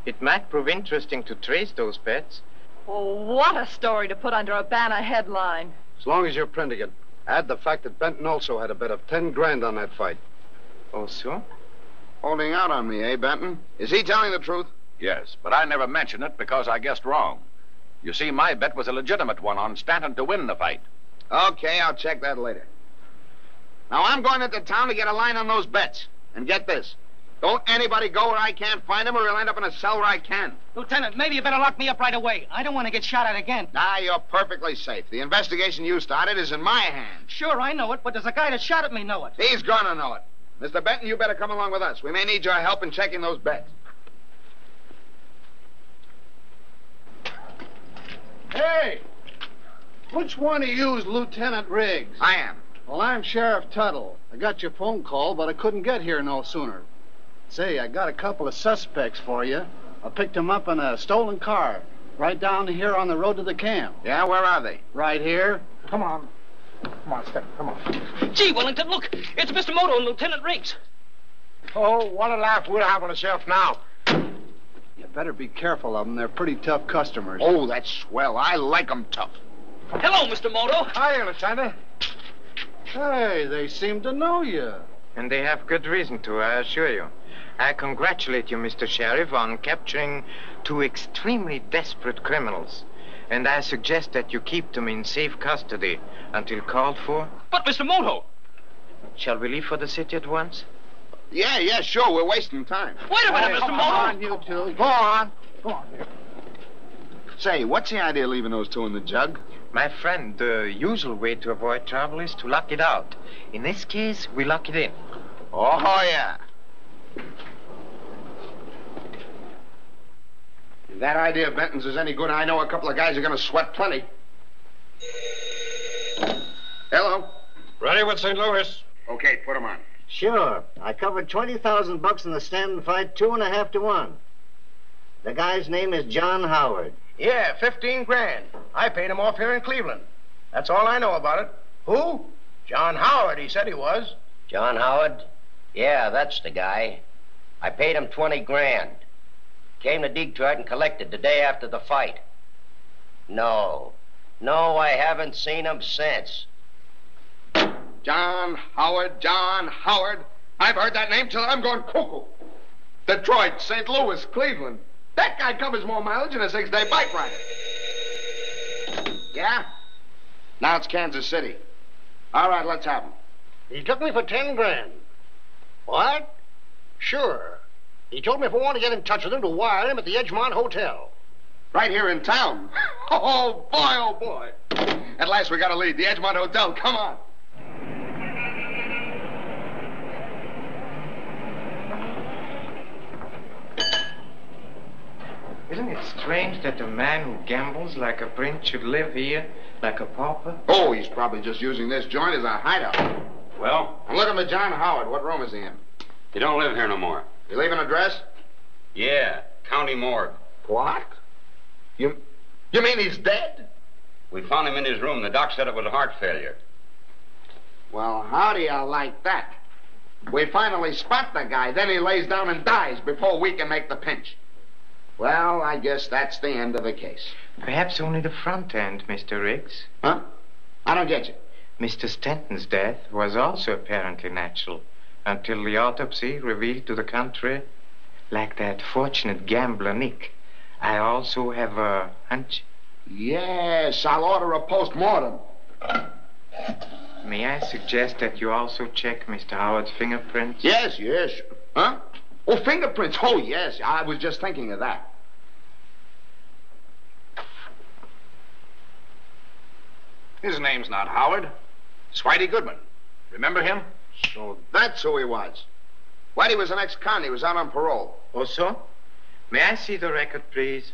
It might prove interesting to trace those bets. Oh, what a story to put under a banner headline. As long as you're printing it, add the fact that Benton also had a bet of 10 grand on that fight. Oh, so? Holding out on me, eh, Benton? Is he telling the truth? Yes, but I never mentioned it because I guessed wrong. You see, my bet was a legitimate one on Stanton to win the fight. Okay, I'll check that later. Now, I'm going into town to get a line on those bets. And get this. Don't anybody go where I can't find him or he'll end up in a cell where I can. Lieutenant, maybe you better lock me up right away. I don't want to get shot at again. Nah, you're perfectly safe. The investigation you started is in my hands. Sure, I know it, but does the guy that shot at me know it? He's gonna know it. Mr. Benton, you better come along with us. We may need your help in checking those bets. Hey! Which one of you is Lieutenant Riggs? I am. Well, I'm Sheriff Tuttle. I got your phone call, but I couldn't get here no sooner. Say, I got a couple of suspects for you. I picked them up in a stolen car, right down here on the road to the camp. Yeah, where are they? Right here. Come on. Come on, Step. Come on. Gee, Wellington, look. It's Mr. Moto and Lieutenant Riggs. Oh, what a laugh we'll have on the shelf now. You better be careful of them. They're pretty tough customers. Oh, that's swell. I like them tough. Hello, Mr. Moto. Hi, Lieutenant. Hey, they seem to know you. And they have good reason to, I assure you. I congratulate you, Mr. Sheriff, on capturing 2 extremely desperate criminals. And I suggest that you keep them in safe custody until called for. But, Mr. Moto! Shall we leave for the city at once? Yeah, sure. We're wasting time. Wait a minute, Mr. Moto! Come on, you two. Go on. Go on. Say, what's the idea of leaving those 2 in the jug? My friend, the usual way to avoid trouble is to lock it out. In this case, we lock it in. Oh, yeah. If that idea of Benton's is any good, I know a couple of guys are going to sweat plenty. Hello. Ready with St. Louis. Okay, put him on. Sure. I covered $20,000 in the Stanton fight, 2.5 to 1. The guy's name is John Howard. Yeah, 15 grand. I paid him off here in Cleveland. That's all I know about it. Who? John Howard, he said he was. John Howard? Yeah, that's the guy. I paid him 20 grand. Came to Detroit and collected the day after the fight. No, I haven't seen him since. John Howard. I've heard that name till I'm going cuckoo. Detroit, St. Louis, Cleveland. That guy covers more mileage than a 6-day bike rider. Yeah? Now it's Kansas City. All right, let's have him. He took me for 10 grand. What? Sure. He told me if I want to get in touch with him to wire him at the Edgemont Hotel. Right here in town. Oh, boy. At last we got a lead. The Edgemont Hotel. Come on. Isn't it strange that a man who gambles like a prince should live here like a pauper? Oh, he's probably just using this joint as a hideout. Well? I'm looking for John Howard. What room is he in? He don't live here no more. You leave an address? Yeah, county morgue. What? You mean he's dead? We found him in his room. The doc said it was a heart failure. Well, how do you like that? We finally spot the guy, then he lays down and dies before we can make the pinch. Well, I guess that's the end of the case. Perhaps only the front end, Mr. Riggs. Huh? I don't get you. Mr. Stanton's death was also apparently natural, until the autopsy revealed to the country, like that fortunate gambler Nick, I also have a hunch. Yes, I'll order a post-mortem. May I suggest that you also check Mr. Howard's fingerprints? Yes, yes. Huh? Oh, fingerprints. Oh, yes. I was just thinking of that. His name's not Howard. It's Whitey Goodman. Remember him? So that's who he was. Whitey was an ex-con. He was out on parole. Oh, so? May I see the record, please?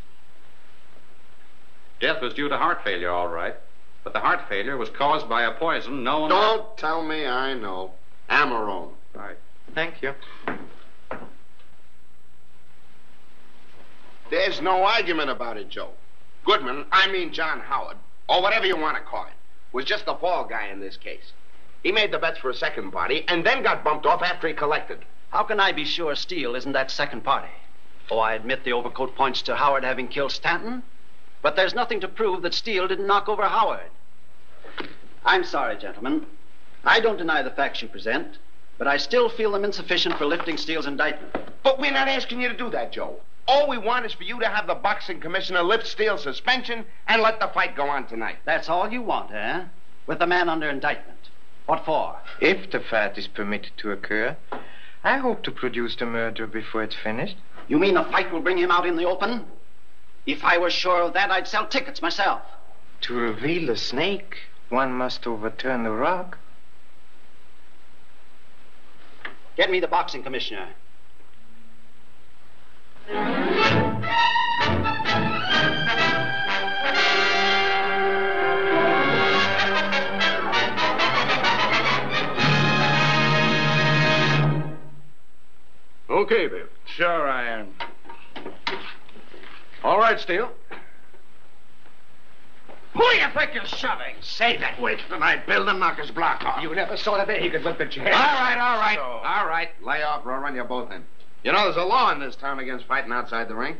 Death was due to heart failure, all right. But the heart failure was caused by a poison known... Don't tell me I know. Amarone. Right. Thank you. There's no argument about it, Joe. Goodman, I mean John Howard, or whatever you want to call it, was just the fall guy in this case. He made the bets for a second party and then got bumped off after he collected. How can I be sure Steele isn't that second party? Oh, I admit the overcoat points to Howard having killed Stanton, but there's nothing to prove that Steele didn't knock over Howard. I'm sorry, gentlemen. I don't deny the facts you present, but I still feel them insufficient for lifting Steele's indictment. But we're not asking you to do that, Joe. All we want is for you to have the boxing commissioner lift Steele's suspension and let the fight go on tonight. That's all you want, eh? With the man under indictment. What for? If the fight is permitted to occur, I hope to produce the murderer before it's finished. You mean the fight will bring him out in the open? If I were sure of that, I'd sell tickets myself. To reveal the snake, one must overturn the rock. Get me the boxing commissioner. Okay, Bill. Sure I am. All right, Steele. Who do you think you're shoving? Say that word tonight, Bill, and knock his block off. You never saw the day he could whip the chair. All right. All right. Lay off, or I'll run you both in. You know, there's a law in this town against fighting outside the ring.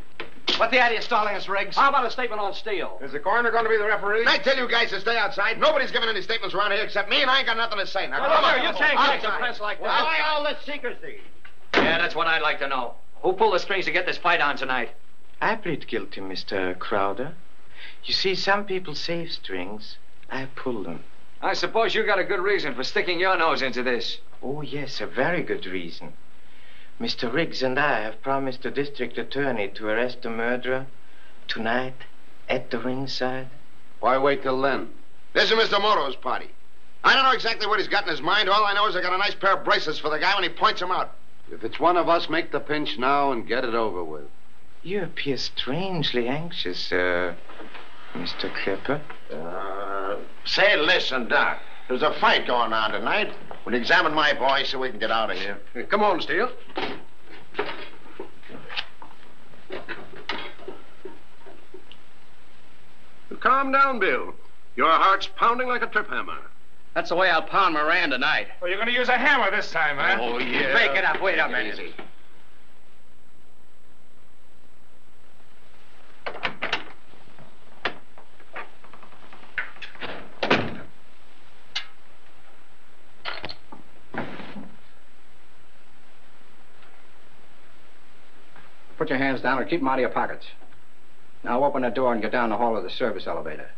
What's the idea of stalling us, Riggs? How about a statement on Steele? Is the coroner going to be the referee? I tell you guys to stay outside. Nobody's giving any statements around here except me, and I ain't got nothing to say. Now, come on. You can't take the press like that. Why all this secrecy? Yeah, that's what I'd like to know. Who pulled the strings to get this fight on tonight? I plead guilty, Mr. Crowder. You see, some people save strings. I pull them. I suppose you got a good reason for sticking your nose into this. Oh, yes, a very good reason. Mr. Riggs and I have promised the district attorney to arrest the murderer tonight at the ringside. Why wait till then? This is Mr. Moto's party. I don't know exactly what he's got in his mind. All I know is I got a nice pair of bracelets for the guy when he points them out. If it's one of us, make the pinch now and get it over with. You appear strangely anxious, Mr. Clipper. Say, listen, Doc. There's a fight going on tonight. We'll examine my boy so we can get out of here. Come on, Steele. Calm down, Bill. Your heart's pounding like a trip hammer. That's the way I'll pound Moran tonight. Oh, you're going to use a hammer this time, huh? Oh, yeah. Break it up. Wait a minute. Easy. Put your hands down and keep them out of your pockets. Now open the door and get down the hall of the service elevator.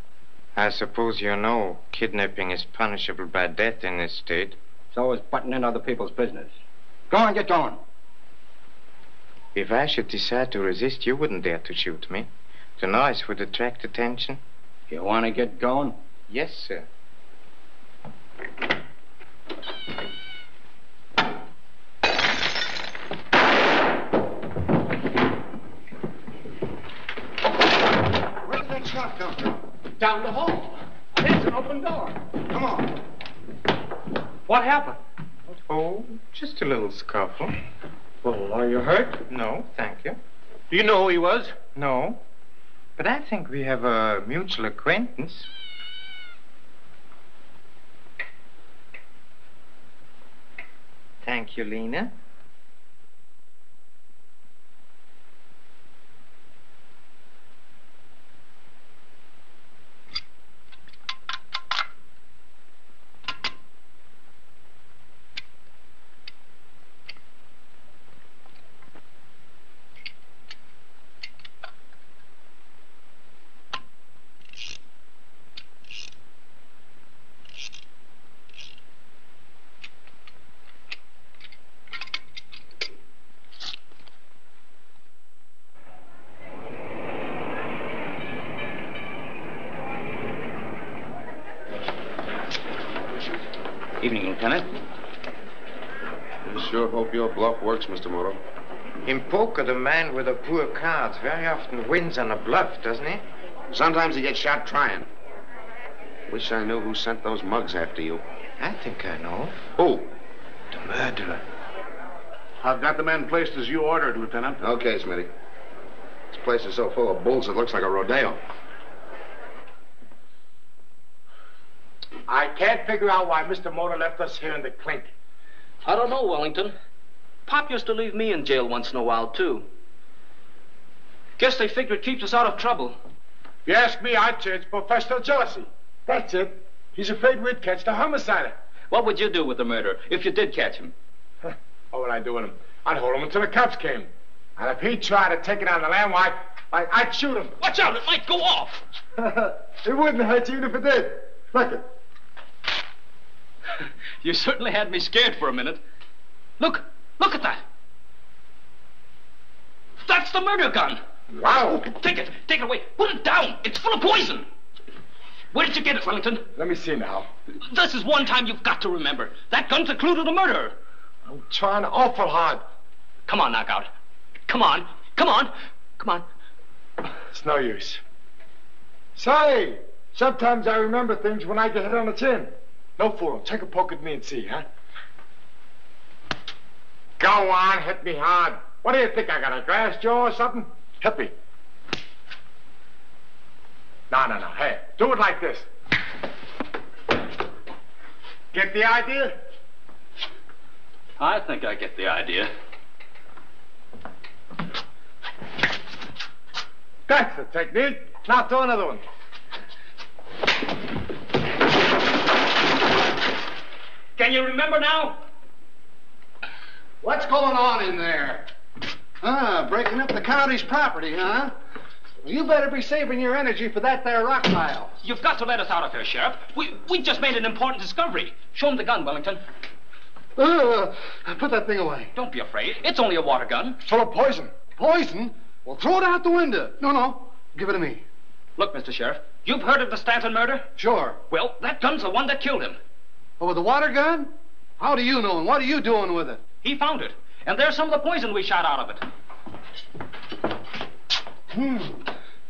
I suppose you know kidnapping is punishable by death in this state. So is butting in other people's business. Go on, get going. If I should decide to resist, you wouldn't dare to shoot me. The noise would attract attention. You want to get going? Yes, sir. Where did that shot come from? Down the hall. There's an open door. Come on. What happened? Oh, just a little scuffle. Well, are you hurt? No, thank you. Do you know who he was? No. But I think we have a mutual acquaintance. Thank you, Lena. Evening, Lieutenant. I sure hope your bluff works, Mr. Moto. In poker, the man with the poor cards very often wins on a bluff, doesn't he? Sometimes he gets shot trying. Wish I knew who sent those mugs after you. I think I know. Who? The murderer. I've got the men placed as you ordered, Lieutenant. Okay, Smitty. This place is so full of bulls it looks like a rodeo. I can't figure out why Mr. Moto left us here in the clink. I don't know, Wellington. Pop used to leave me in jail once in a while, too. Guess they figure it keeps us out of trouble. If you ask me, I'd say it's professional jealousy. That's it. He's afraid we'd catch the homicider. What would you do with the murderer if you did catch him? What would I do with him? I'd hold him until the cops came. And if he tried to take it on the land, why, I'd shoot him. Watch out, it might go off. It wouldn't hurt you even if it did. Look it. You certainly had me scared for a minute. Look at that. That's the murder gun. Wow. Take it away. Put it down. It's full of poison. Where did you get it, Wellington? Let me see now. This is one time you've got to remember. That gun's a clue to the murderer. I'm trying awful hard. Come on, Knockout. Come on. It's no use. Say, sometimes I remember things when I get hit on the chin. No fool. Take a poke at me and see, huh? Go on, hit me hard. What do you think? I got a glass jaw or something? Hit me. No. Hey, do it like this. Get the idea? I think I get the idea. That's the technique. Now throw another one. Can you remember now? What's going on in there? Breaking up the county's property, huh? Well, you better be saving your energy for that there rock pile. You've got to let us out of here, Sheriff. We just made an important discovery. Show him the gun, Wellington. Put that thing away. Don't be afraid. It's only a water gun. Full of poison. Poison? Well, throw it out the window. No. Give it to me. Look, Mr. Sheriff, you've heard of the Stanton murder? Sure. Well, that gun's the one that killed him. Oh, with the water gun? How do you know, and what are you doing with it? He found it, and there's some of the poison we shot out of it.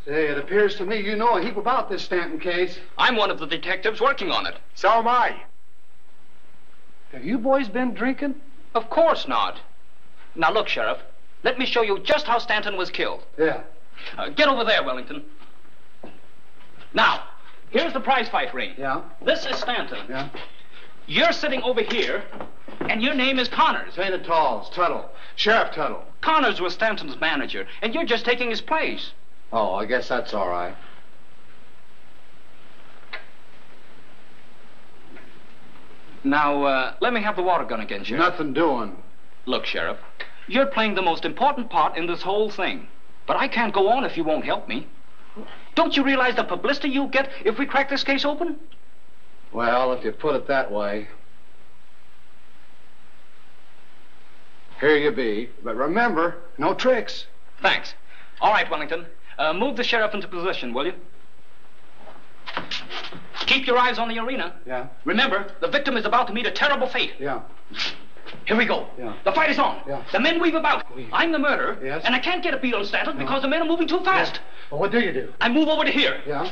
Say, it appears to me you know a heap about this Stanton case. I'm one of the detectives working on it. So am I. Have you boys been drinking? Of course not. Now, look, Sheriff, let me show you just how Stanton was killed. Yeah. Get over there, Wellington. Now, here's the prize fight ring. Yeah. This is Stanton. Yeah. You're sitting over here, and your name is Connors. Ain't it tall? It's Tuttle. Sheriff Tuttle. Connors was Stanton's manager, and you're just taking his place. Oh, I guess that's all right. Now, let me have the water gun again, Sheriff. Nothing doing. Look, Sheriff, you're playing the most important part in this whole thing. But I can't go on if you won't help me. Don't you realize the publicity you'll get if we crack this case open? Well, if you put it that way. Here you be. But remember, no tricks. Thanks. All right, Wellington. Move the sheriff into position, will you? Keep your eyes on the arena. Yeah. Remember, the victim is about to meet a terrible fate. Yeah. Here we go. Yeah. The fight is on. Yeah. The men weave about. I'm the murderer. Yes. And I can't get a beat on Stanton because the men are moving too fast. Yeah. Well, what do you do? I move over to here. Yeah.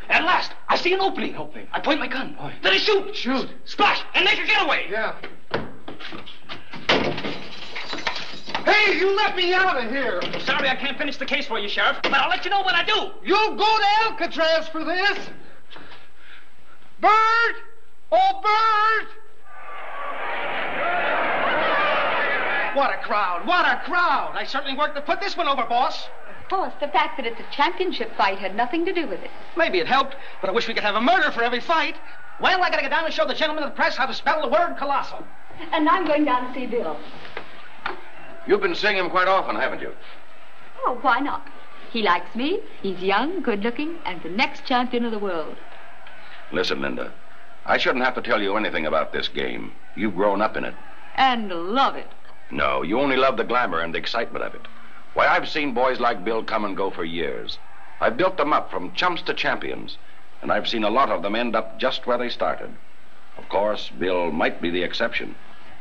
At last, I see an opening. I point my gun. Oh. Then I shoot. Shoot. Splash, and make a getaway. Yeah. Hey, you let me out of here. Sorry I can't finish the case for you, Sheriff, but I'll let you know when I do. You'll go to Alcatraz for this. Bird! Oh, Bird! What a crowd! What a crowd! I certainly worked to put this one over, boss. Of course, the fact that it's a championship fight had nothing to do with it. Maybe it helped, but I wish we could have a murder for every fight. Well, I gotta go down and show the gentlemen of the press how to spell the word colossal. And I'm going down to see Bill. You've been seeing him quite often, haven't you? Oh, why not? He likes me. He's young, good-looking, and the next champion of the world. Listen, Linda, I shouldn't have to tell you anything about this game. You've grown up in it. And love it. No, you only love the glamour and the excitement of it. Why, I've seen boys like Bill come and go for years. I've built them up from chumps to champions, and I've seen a lot of them end up just where they started. Of course, Bill might be the exception,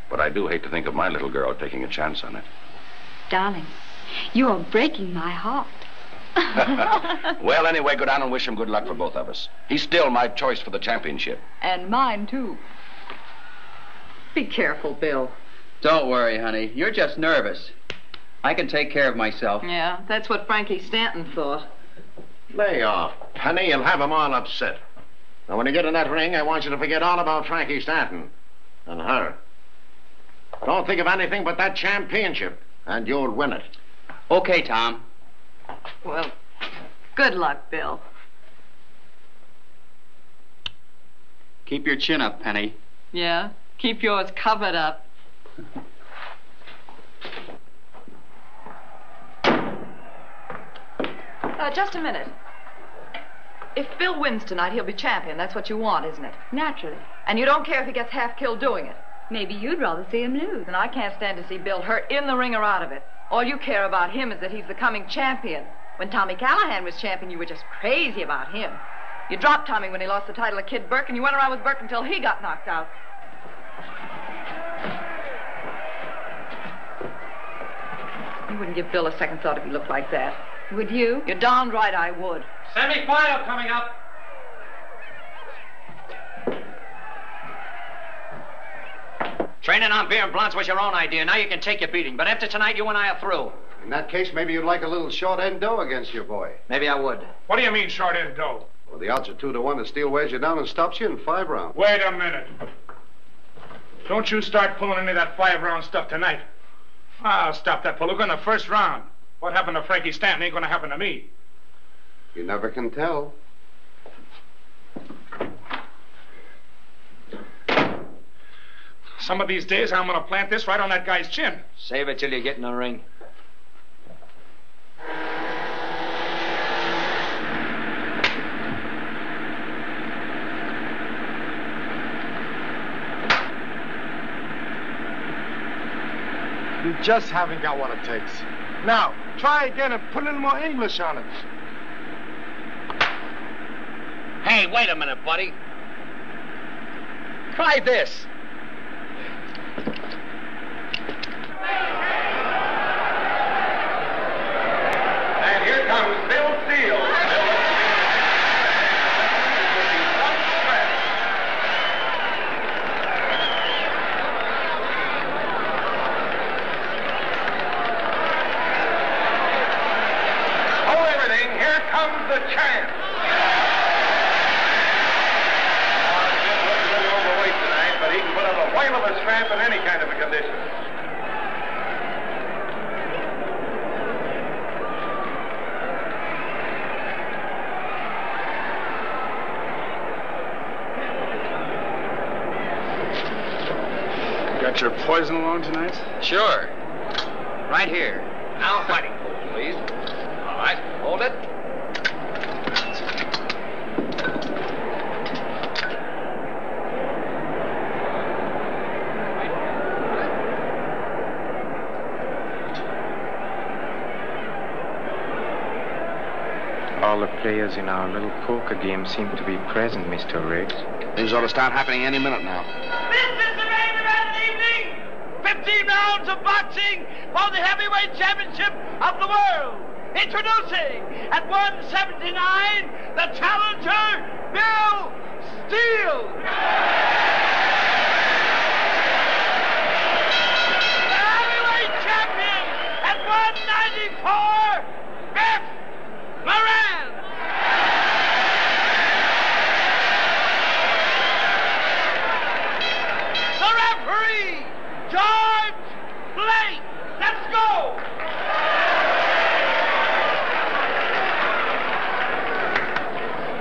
but I do hate to think of my little girl taking a chance on it. Darling, you are breaking my heart. Well, anyway, go down and wish him good luck for both of us. He's still my choice for the championship. And mine, too. Be careful, Bill. Don't worry, honey. You're just nervous. I can take care of myself. Yeah, that's what Frankie Stanton thought. Lay off, Penny. You'll have them all upset. Now, when you get in that ring, I want you to forget all about Frankie Stanton and her. Don't think of anything but that championship, and you'll win it. Okay, Tom. Well, good luck, Bill. Keep your chin up, Penny. Yeah, keep yours covered up. Just a minute. If Bill wins tonight, he'll be champion. That's what you want, isn't it? Naturally. And you don't care if he gets half killed doing it. Maybe you'd rather see him lose. And I can't stand to see Bill hurt in the ring or out of it. All you care about him is that he's the coming champion. When Tommy Callahan was champion, you were just crazy about him. You dropped Tommy when he lost the title to Kid Burke, and you went around with Burke until he got knocked out. You wouldn't give Bill a second thought if he looked like that. Would you? You're darn right I would. Semi-final coming up. Training on beer and blunts was your own idea. Now you can take your beating. But after tonight, you and I are through. In that case, maybe you'd like a little short end dough against your boy. Maybe I would. What do you mean, short end dough? Well, the odds are 2-1 that Steele wears you down and stops you in 5 rounds. Wait a minute. Don't you start pulling any of that 5-round stuff tonight. I'll stop that palooka in the first round. What happened to Frankie Stanton ain't gonna happen to me. You never can tell. Some of these days, I'm gonna plant this right on that guy's chin. Save it till you get in the ring. You just haven't got what it takes. Now, try again and put a little more English on it. Hey, wait a minute, buddy. Try this. And here comes Bill Steele. Hold everything. Here comes the champ. Of a tramp in any kind of a condition. Got your poison along tonight? Sure. Right here. Now fighting pose, please. All right, hold it. All the players in our little poker game seem to be present, Mr. Riggs. Things ought to start happening any minute now. This is the main event of the evening. 15 rounds of boxing for the heavyweight championship of the world. Introducing at 179, the challenger, Bill Steele. The heavyweight champion at 194, Biff Moran. The referee, George Blake. Let's go.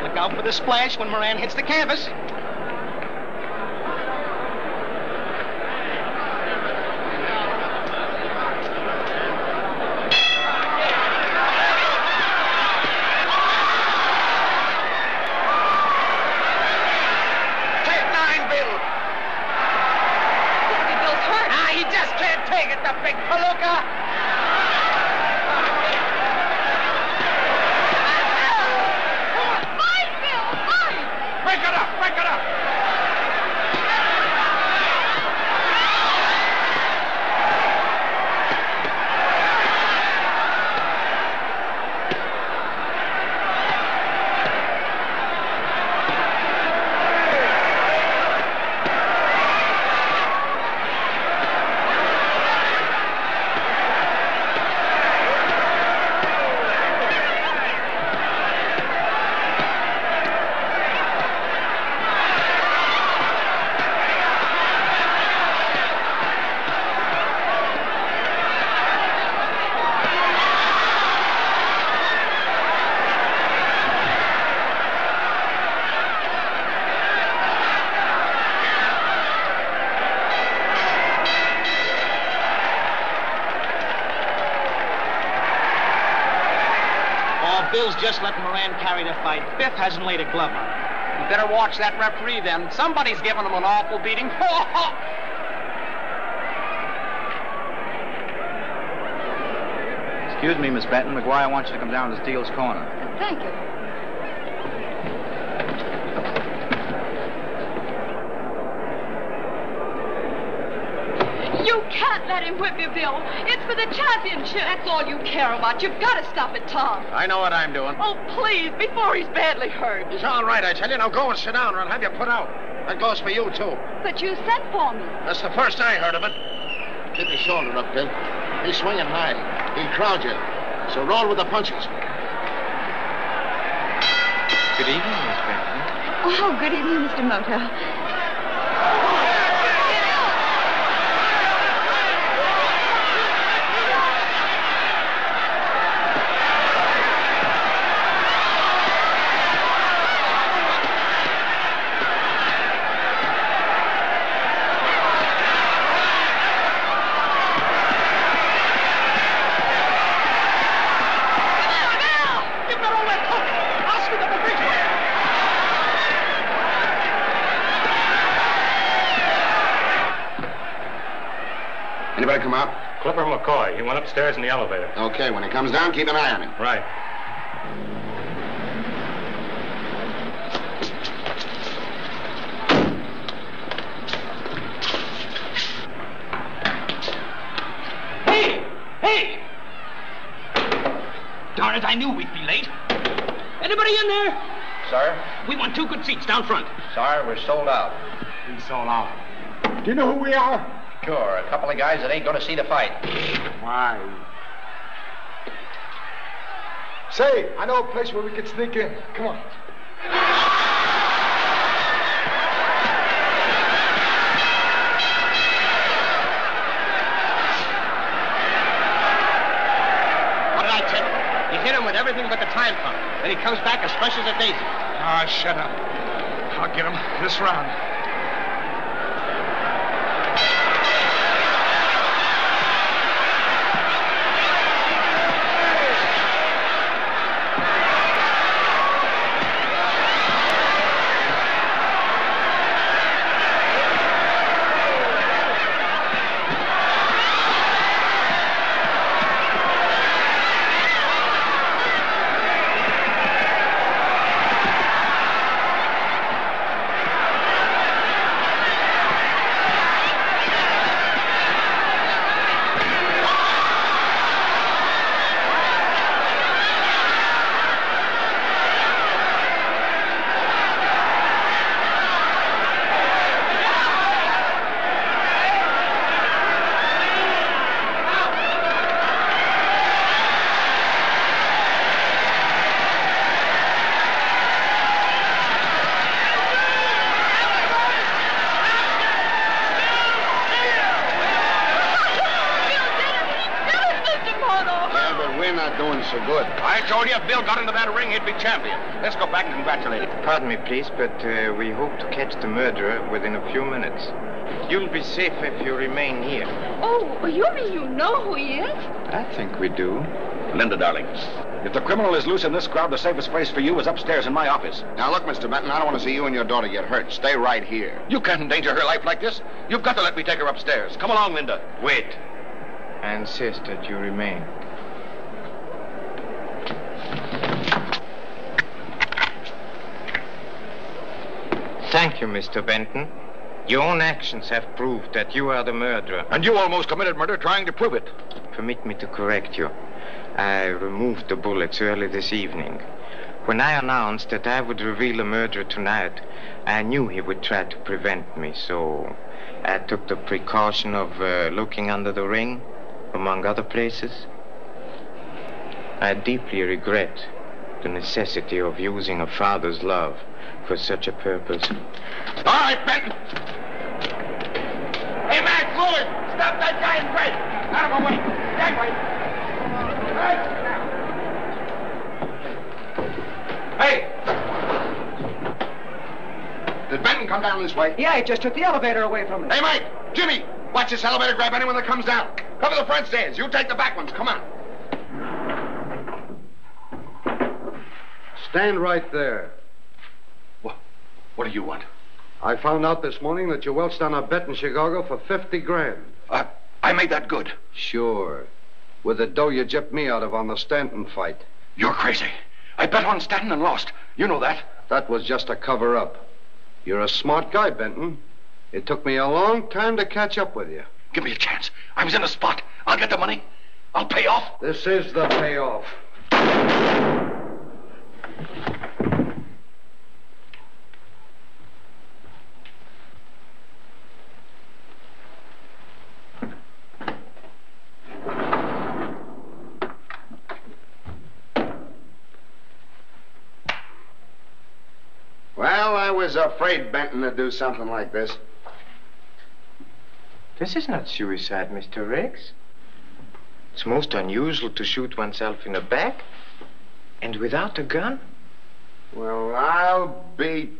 Look out for the splash when Moran hits the canvas. The big palooka. Fight, Bill, fight! Break it up, break it up! just letting Moran carry the fight. Biff hasn't laid a glove on him. You better watch that referee then. Somebody's giving him an awful beating. Excuse me, Miss Benton. McGuire wants you to come down to Steele's corner. Thank you. You can't let him whip you, Bill. It's for the championship. That's all you care about. You've got to stop it, Tom. I know what I'm doing. Oh, please, before he's badly hurt. It's all right, I tell you. Now go and sit down or I'll have you put out. That goes for you, too. But you sent for me. That's the first I heard of it. Keep your shoulder up, Bill. He's swinging high. He'll crowd you. So roll with the punches. Good evening, Miss Benton. Oh, good evening, Mr. Moto. Anybody come out? Clipper McCoy. He went upstairs in the elevator. Okay, when he comes down, keep an eye on him. Right. Hey! Darn it, I knew we'd be late. Anybody in there? Sir? We want 2 good seats down front. Sorry, we're sold out. We sold out. Do you know who we are? Sure, a couple of guys that ain't gonna see the fight. Why? Say, I know a place where we could sneak in. Come on. What did I tell you? You hit him with everything but the time pump. Then he comes back as fresh as a daisy. Ah, shut up. I'll get him this round. So good. I told you if Bill got into that ring, he'd be champion. Let's go back and congratulate him. Pardon me, please, but we hope to catch the murderer within a few minutes. You'll be safe if you remain here. Oh, you mean you know who he is? I think we do. Linda, darling, if the criminal is loose in this crowd, the safest place for you is upstairs in my office. Now, look, Mr. Benton, I don't want to see you and your daughter get hurt. Stay right here. You can't endanger her life like this. You've got to let me take her upstairs. Come along, Linda. Wait. I insist that you remain. Thank you, Mr. Benton. Your own actions have proved that you are the murderer. And you almost committed murder trying to prove it. Permit me to correct you. I removed the bullets early this evening. When I announced that I would reveal the murderer tonight, I knew he would try to prevent me, so I took the precaution of looking under the ring, among other places. I deeply regret the necessity of using a father's love for such a purpose. All right, Benton. Hey, Max, Lewis, stop that guy in front. Out of my way. That way. Hey! Did Benton come down this way? Yeah, he just took the elevator away from us. Hey, Mike! Jimmy! Watch this elevator grab anyone that comes down. Cover the front stairs. You take the back ones. Come on. Stand right there. What do you want? I found out this morning that you welched on a bet in Chicago for 50 grand. I made that good. Sure. With the dough you gypped me out of on the Stanton fight. You're crazy. I bet on Stanton and lost. You know that. That was just a cover-up. You're a smart guy, Benton. It took me a long time to catch up with you. Give me a chance. I was in a spot. I'll get the money. I'll pay off. This is the payoff. Well, I was afraid Benton would do something like this. This is not suicide, Mr. Riggs. It's most unusual to shoot oneself in the back. And without a gun? Well, I'll be...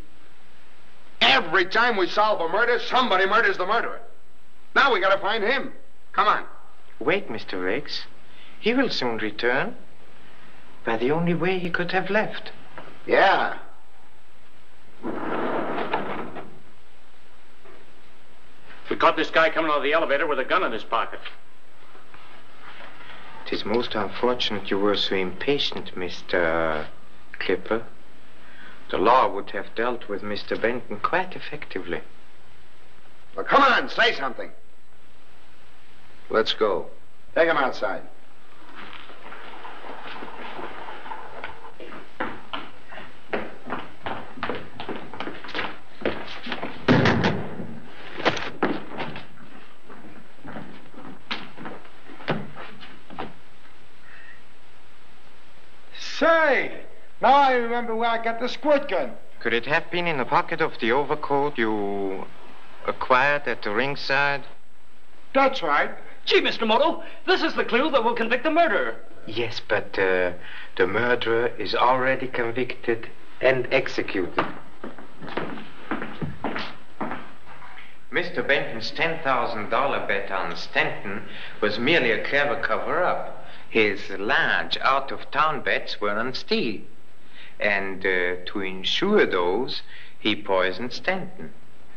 Every time we solve a murder, somebody murders the murderer. Now we gotta find him. Come on. Wait, Mr. Riggs. He will soon return. By the only way he could have left. Yeah. We caught this guy coming out of the elevator with a gun in his pocket. It is most unfortunate you were so impatient, Mr. Clipper. The law would have dealt with Mr. Benton quite effectively. Well, come on, say something. Let's go. Take him outside. Say, now I remember where I got the squirt gun. Could it have been in the pocket of the overcoat you acquired at the ringside? That's right. Gee, Mr. Moto, this is the clue that will convict the murderer. Yes, but the murderer is already convicted and executed. Mr. Benton's $10,000 bet on Stanton was merely a clever cover-up. His large out-of-town bets were on steel. And to insure those, he poisoned Stanton.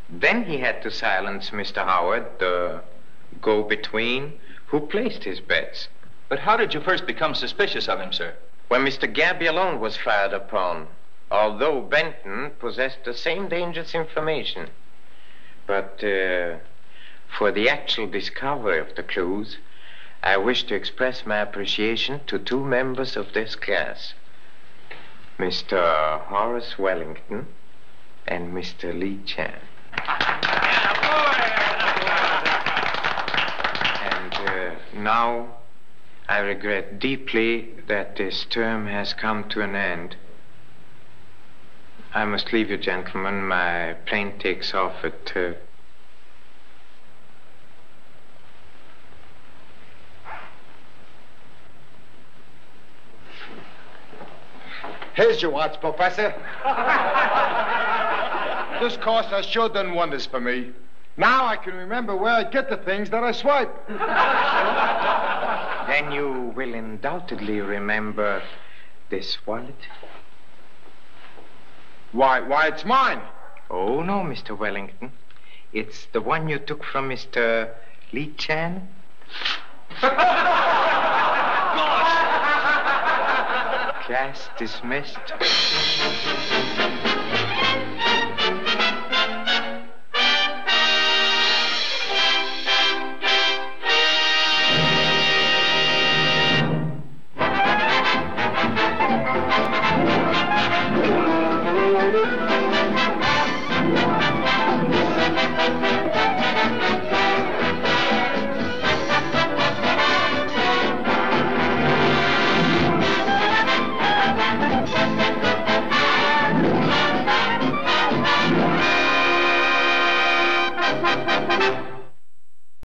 Then he had to silence Mr. Howard, the go-between, who placed his bets. But how did you first become suspicious of him, sir? When Mr. Gabby alone was fired upon, although Benton possessed the same dangerous information. But for the actual discovery of the clues, I wish to express my appreciation to two members of this class, Mr. Horace Wellington and Mr. Lee Chan. And now I regret deeply that this term has come to an end. I must leave you, gentlemen. My plane takes off at... Here's your watch, Professor. This course has sure done wonders for me. Now I can remember where I get the things that I swipe. Then you will undoubtedly remember this wallet. Why, it's mine. Oh, no, Mr. Wellington. It's the one you took from Mr. Lee Chan. Class dismissed.